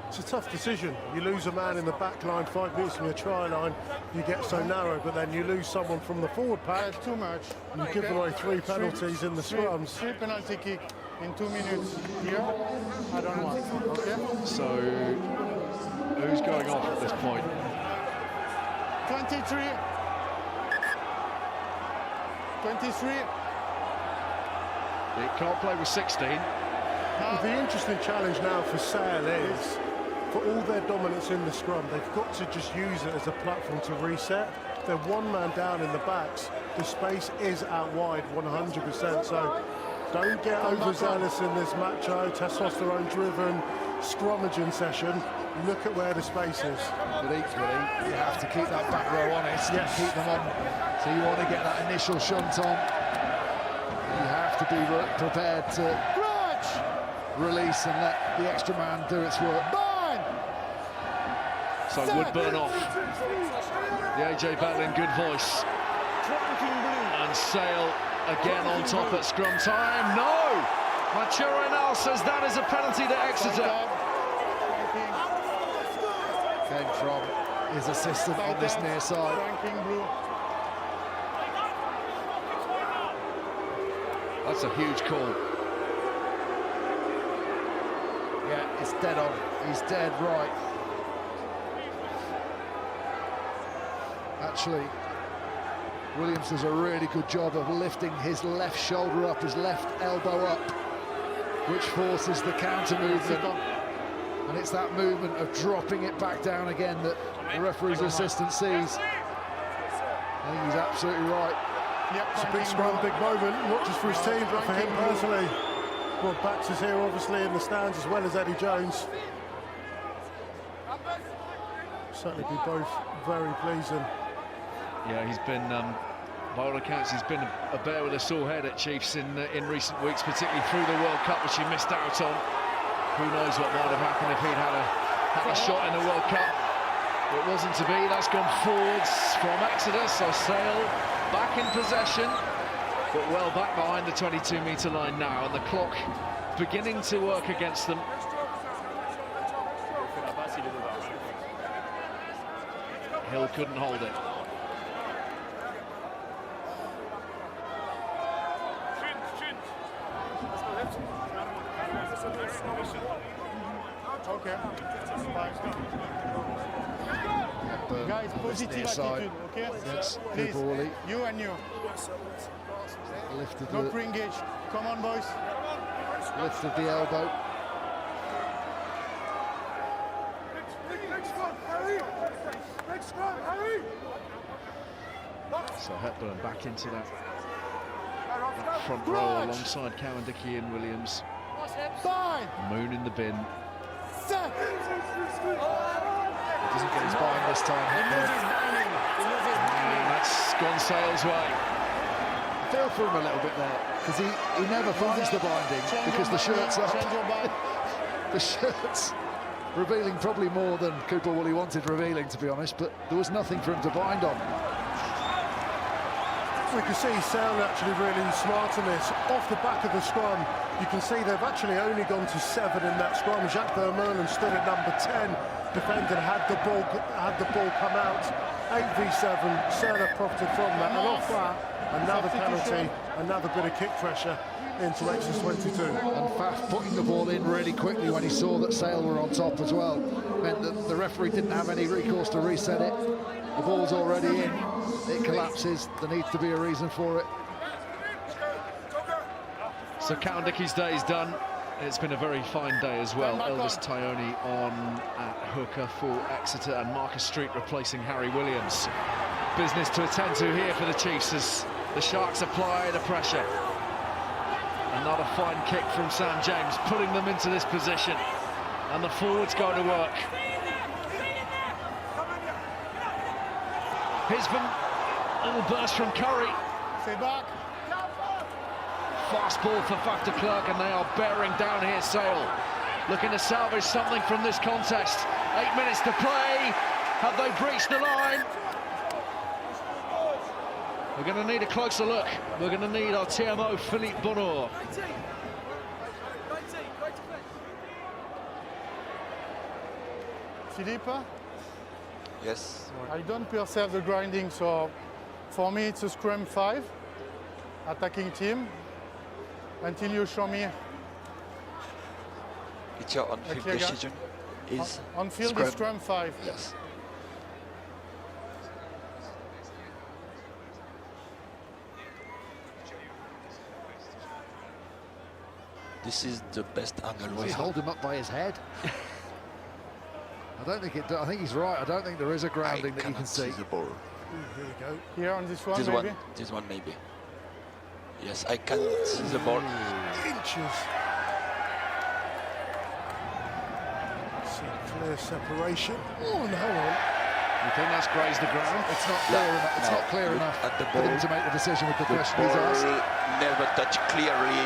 It's a tough decision. You lose a man in the back line 5 minutes from your try line, you get so narrow, but then you lose someone from the forward pack. That's too much. You've given away 3 penalties in the scrums. 3 penalty kick in 2 minutes here. I don't want. Okay. So who's going off at this point? 23. 23. It can't play with 16. The interesting challenge now for Sale is, for all their dominance in the scrum, they've got to just use it as a platform to reset. They're 1 man down in the backs. The space is out wide 100%. So don't get overzealous in this macho, testosterone-driven scrummaging session. Look at where the space is. But equally, you have to keep that back row honest and keep them on. So you want to get that initial shunt on. You have to be prepared to release and let the extra man do its work. So Woodburn off. The AJ Bell in good voice. And Sale again on top at scrum time. No! Mathieu Reynal says that is a penalty to Exeter. Came from his assistant on this near side. That's a huge call. Yeah, it's dead on. He's dead right. Actually, Williams does a really good job of lifting his left shoulder up, his left elbow up, which forces the counter movement. And it's that movement of dropping it back down again that the referee's assistant sees. I think he's absolutely right. Yep, It's a big scrum, big moment, not just for his team, but for him personally. Well, Bax is here, obviously, in the stands, as well as Eddie Jones. Certainly be both very pleasing. Yeah, he's been, by all accounts, he's been a bear with a sore head at Chiefs in recent weeks, particularly through the World Cup, which he missed out on. Who knows what might have happened if he'd had a shot in the World Cup. It wasn't to be. That's gone forwards from Exeter, so Sale back in possession, but well back behind the 22-metre line now, and the clock beginning to work against them. Hill couldn't hold it. Okay. Guys, positive attitude, okay? Yes, Please, Woolley. you and you. Lifted No the, pre-engage. Come on, boys. lifted the elbow. So Hepburn back into that front row alongside Cowan, Dickey and Williams. Moon in the bin. He doesn't get his bind this time. And that's gone Sale's way. I feel for him a little bit there, because he never finds the binding, because the shirt's up. The shirt's revealing probably more than Cooper Woolley wanted revealing, to be honest, but there was nothing for him to bind on. We can see Sale actually really smart in this. Off the back of the scrum, you can see they've actually only gone to 7 in that scrum. Jacques Vermeulen stood at number 10, defended, had the ball come out. 8v7, Sale profited from that, and off that, another penalty, another bit of kick pressure into Exeter 22. And Faf putting the ball in really quickly when he saw that Sale were on top as well meant that the referee didn't have any recourse to reset it. The ball's already in, it collapses, there needs to be a reason for it. So Cowan Dickey's day is done. It's been a very fine day as well. Elvis Tyoni on at hooker for Exeter, and Marcus Street replacing Harry Williams. Business to attend to here for the Chiefs as the Sharks apply the pressure. Another fine kick from Sam James, putting them into this position. And the forwards go to work. Hisbin, little burst from Curry. Stay back. Fast ball for Faf de Klerk, and they are bearing down here. Sale looking to salvage something from this contest. 8 minutes to play. Have they breached the line? We're going to need a closer look. We're going to need our TMO, Philippe Bonheur. Philippe? Yes. I don't perceive the grinding, so for me it's a scrum 5, attacking team, until you show me. It's your on-field clear decision. Is On field is scrum 5. Yes. This is the best angle we He's have. hold him up by his head. I don't think it. I think he's right. I don't think there is a grounding that you can see. The ball. Here we go. Here on this one, This maybe? one. This one maybe. Yes, I can see the ball. Inches. See clear separation. Oh, and hold on. You think that's grazed the ground? It's not clear enough. It's No, not clear look enough at the for them ball. to make the decision with the The question he's ball asked. never touched clearly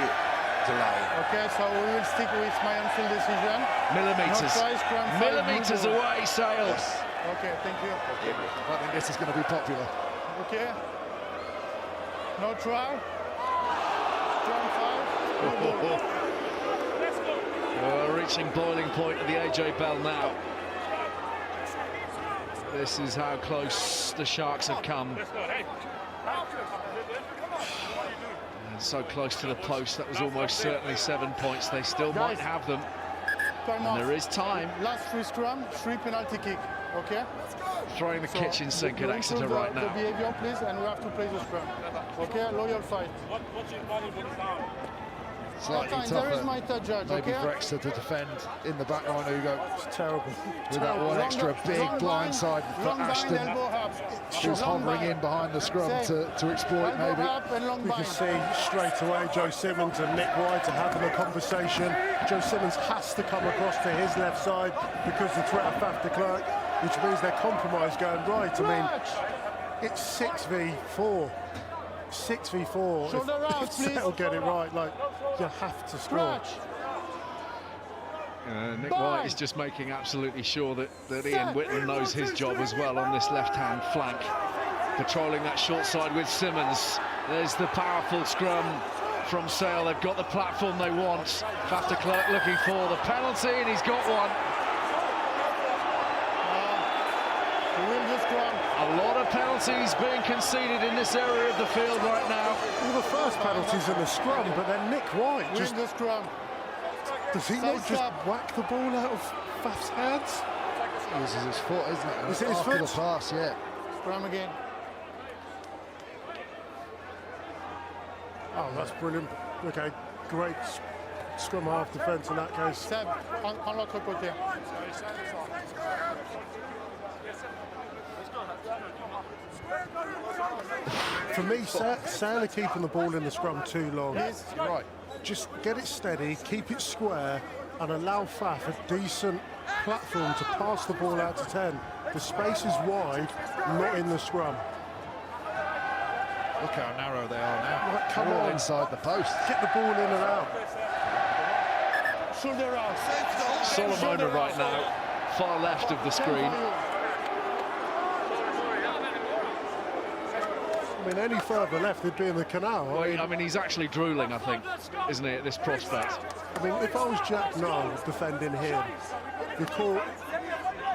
the line. Okay, so we will stick with my on-field decision. Millimetres. No try, scrum 5, Millimetres blue ball. away, Sale. Yes. Okay, thank you. I don't think this is going to be popular. Okay. No try. Scrum 5, blue ball. We're reaching boiling point at the AJ Bell now. This is how close the Sharks have come. And so close to the post, that was almost certainly 7 points. They still might have them, Time and off. there is time. Last 3 scrum, 3 penalty kick. Okay? Throwing the So kitchen sink you at Exeter improve right the now. behavior, please, and we have to play the scrum. Okay? Loyal fight. Slightly Fine, tougher, there is my third judge, maybe okay? for Exeter to defend in the back line, Hugo. It's terrible. With that one extra big blind side for Ashton, who's hovering in behind the scrum to exploit maybe. You can see straight away Joe Simmons and Nick White are having a conversation. Joe Simmons has to come across to his left side because the threat of Faf de Klerk, which means they're compromised going right. I mean, it's 6v4. 6v4. Shoulder out, if Sale get it right, like, you have to score. Nick White is just making absolutely sure that Ian Whitlam knows his job as well on this left-hand flank. Patrolling that short side with Simmons. There's the powerful scrum from Sale. They've got the platform they want. Faf de Klerk looking for the penalty, and he's got one. A lot of penalties being conceded in this area of the field right now. Well, the first penalty's in the scrum, but then Nick White just... the scrum. Does he not just whack the ball out of Faf's hands? This is his foot, isn't it? Is it his After foot? the pass, yeah. Scrum again. Oh, that's brilliant. Okay, great scrum half defence in that case. Seb, en l'autre côté. For me, Sale are keeping the ball in the scrum too long. You're right. Just get it steady, keep it square, and allow Faf a decent platform to pass the ball out to 10. The space is wide, not in the scrum. Look how narrow they are now. Right, come They're all on. inside the post. Get the ball in and out. Shoulder out. Solomona right now, far left of the screen. I mean, any further left, they'd be in the canal. Well, I mean, he's actually drooling, I think, isn't he, at this prospect? I mean, if I was Jack Noel defending him,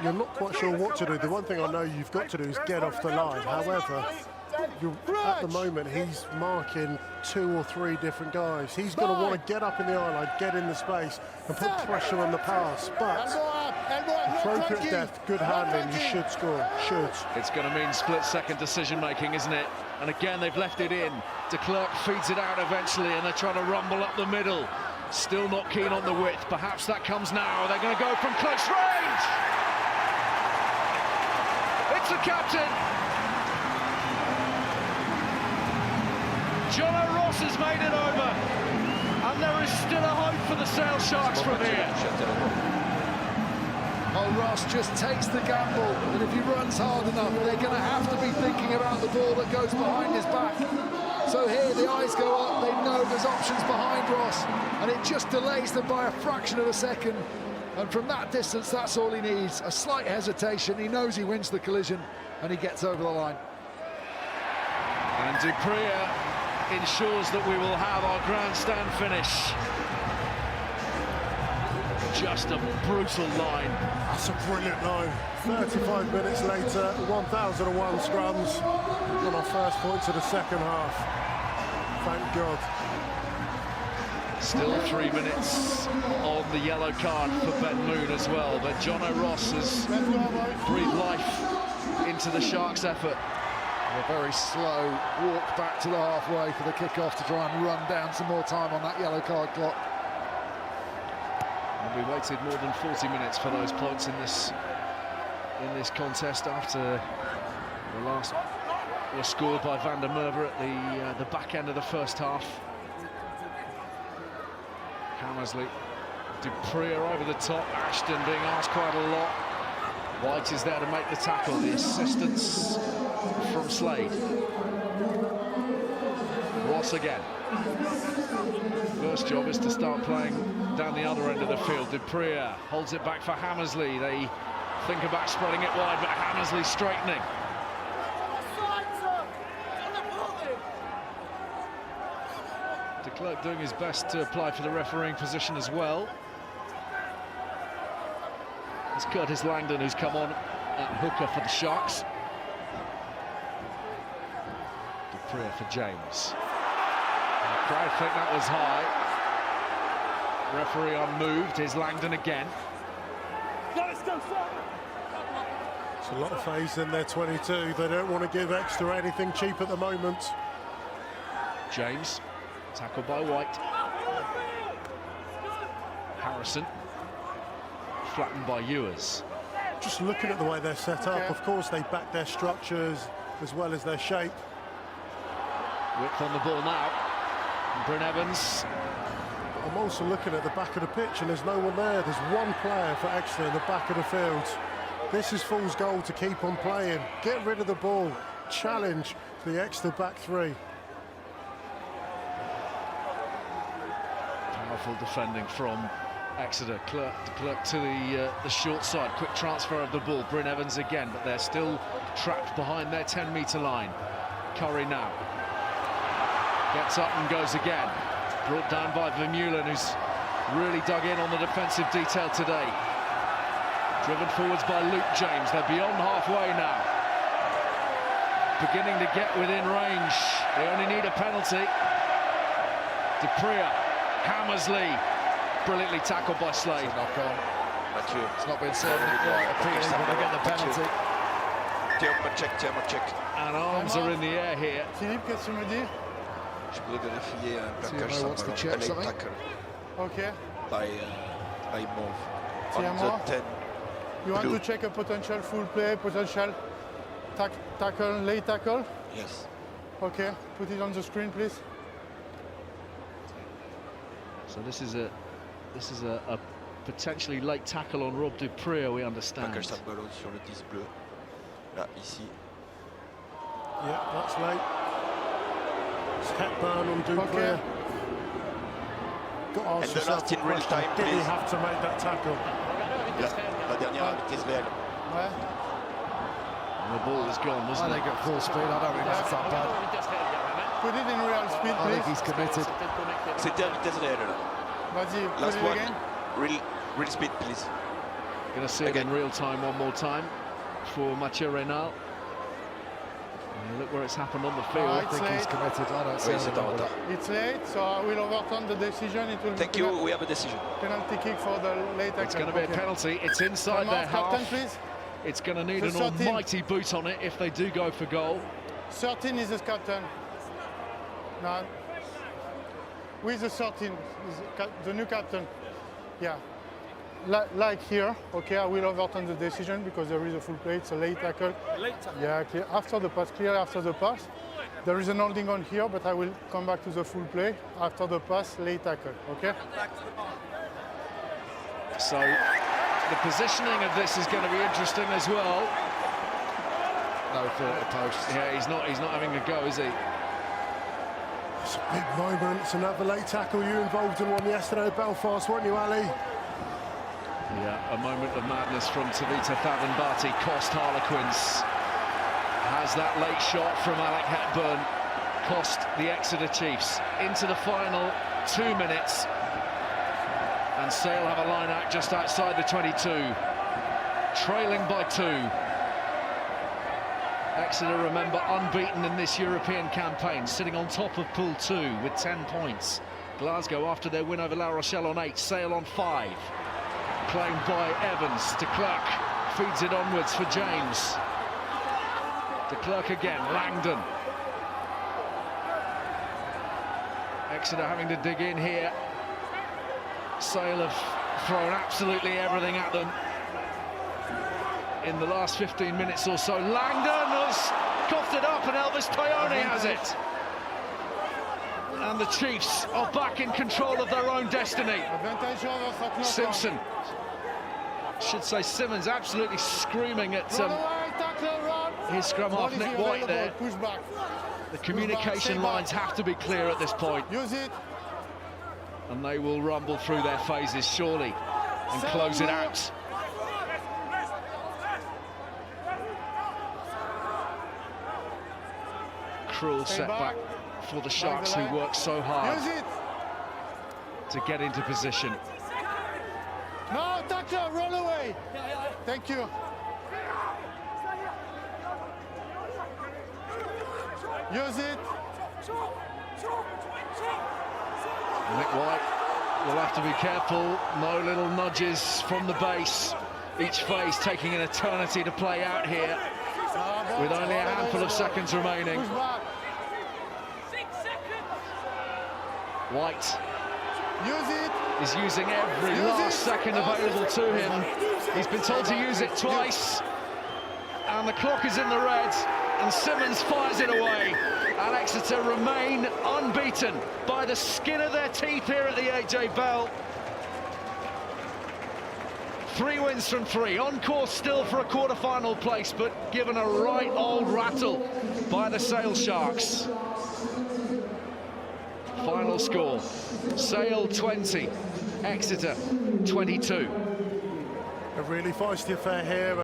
you're not quite sure what to do. The one thing I know you've got to do is get off the line. However, at the moment, he's marking 2 or 3 different guys. He's going to want to get up in the eye line, get in the space, and put pressure on the pass. But appropriate depth, good handling, you should score. Should. It's going to mean split-second decision-making, isn't it? And again, they've left it in. De Klerk feeds it out eventually, and they're trying to rumble up the middle. Still not keen on the width. Perhaps that comes now. They're going to go from close range. It's the captain. Jono Ross has made it over. And there is still a hope for the Sale Sharks from here. Oh, Ross just takes the gamble, and if he runs hard enough, they're going to have to be thinking about the ball that goes behind his back. So here, the eyes go up, they know there's options behind Ross, and it just delays them by a fraction of a second. And from that distance, that's all he needs. A slight hesitation, he knows he wins the collision, and he gets over the line. And Dupree ensures that we will have our grandstand finish. Just a brutal line. That's a brilliant line. 35 minutes later, 1001 scrums on our first points of the second half. Thank God. Still 3 minutes on the yellow card for Ben Moon as well, but Jono Ross has breathed life into the Sharks' effort. A very slow walk back to the halfway for the kick-off to try and run down some more time on that yellow card clock. And we waited more than 40 minutes for those points in this contest after the last was scored by Van der Merwe at the back end of the first half. Hammersley, Dupree over the top, Ashton being asked quite a lot. White is there to make the tackle, the assistance from Slade. Ross again. First job is to start playing down the other end of the field. Dupree holds it back for Hammersley. They think about spreading it wide, but Hammersley straightening. De Klerk doing his best to apply for the refereeing position as well. It's Curtis Langdon who's come on at hooker for the Sharks. Dupree for James. The crowd think that was high. Referee unmoved. Here's Langdon again. It's a lot of phase in their 22. They don't want to give Exeter anything cheap at the moment. James, tackled by White. Harrison. Flattened by Ewers. Just looking at the way they're set up, of course they back their structures as well as their shape. Width on the ball now. Bryn Evans. I'm also looking at the back of the pitch and there's no one there. There's one player for Exeter in the back of the field. This is fool's goal to keep on playing. Get rid of the ball. Challenge the Exeter back three. Powerful defending from Exeter. Clerk to the short side. Quick transfer of the ball. Bryn Evans again, but they're still trapped behind their 10-metre line. Curry now. Gets up and goes again. Brought down by Vermeulen, who's really dug in on the defensive detail today. Driven forwards by Luke James. They're beyond halfway now. Beginning to get within range. They only need a penalty. Dupria, Hammersley, brilliantly tackled by Slade. It's not been served right appealing when they get the penalty. And arms are in the air here. Philippe, qu'est-ce que tu me dis? Je voudrais vérifier un plaquage wants to check something. tackle Okay. by Mauve. On TMO? the 10. You want Blue. to check a potential full play, potential tackle, late tackle? Yes. Okay, put it on the screen, please. So this is a potentially late tackle on Rob Dupria, we understand. Plaquage sans ballon sur le 10 bleu. Là, ici. Yeah, that's late. It's Hepburn on Dupria. Okay. Got to ask And the yourself last in the real question, time, did he please. have to make that tackle? La dernière arbitre Israël. Ouais. And the ball is gone, I wasn't think it? at full speed, I don't think that's that bad. Put it in real speed, I think please. he's committed. C'était à vitesse réelle là. Vas-y, put Last it one. again. Real speed, please. Going to see it in real time one more time for Mathieu Reynal. And look where it's happened on the field. Ah, I think he's committed. I don't see Oui, c'est anything en with retard. it. It's late, so I will overturn the decision. It will Thank be you, we have a decision. penalty kick for the late tackle. It's going to be a penalty. It's inside Come their on, captain, half. please. It's going to need The an 13. almighty boot on it if they do go for goal. 13 is the captain. No. With the 13, is the new captain. Yeah. Like here, okay, I will overturn the decision because there is a full play. It's a late tackle. Yeah, clear. After the pass, clear after the pass. There is an holding on here, but I will come back to the full play. After the pass, late tackle, okay? So the positioning of this is going to be interesting as well. No thought of post. Yeah, he's not having a go, is he? It's a big moment. It's another late tackle. You involved in one yesterday at Belfast, weren't you, Ali? Yeah, a moment of madness from Tavita Thavenbati cost Harlequins. Has that late shot from Alec Hepburn cost the Exeter Chiefs into the final 2 minutes. And Sale have a line out just outside the 22. Trailing by 2. Exeter, remember, unbeaten in this European campaign, sitting on top of Pool 2 with 10 points. Glasgow, after their win over La Rochelle on 8, Sale on 5. Claimed by Evans. De Klerk feeds it onwards for James. De Klerk again, Langdon. Exeter having to dig in here. Sale have thrown absolutely everything at them in the last 15 minutes or so. Langdon has coughed it up and Elvis Toyone has it. And the Chiefs are back in control of their own destiny. Simpson, should say Simmons, absolutely screaming at his scrum half Nick White there. The communication lines have to be clear at this point. Use it. And they will rumble through their phases surely and close it out. Cruel setback for the Sharks, who worked so hard to get into position. No, tackler, roll away. Thank you. Use it. Nick White will have to be careful. No little nudges from the base. Each phase taking an eternity to play out here, with only a handful of seconds remaining. White. Use it. is using every last second available to him. He's been told to use it twice, and the clock is in the red, and Simmons fires it away, and Exeter remain unbeaten by the skin of their teeth here at the AJ Bell. 3 wins from 3, on course still for a quarter-final place, but given a right old rattle by the Sale Sharks. Final score, Sale 20, Exeter 22. A really feisty affair here.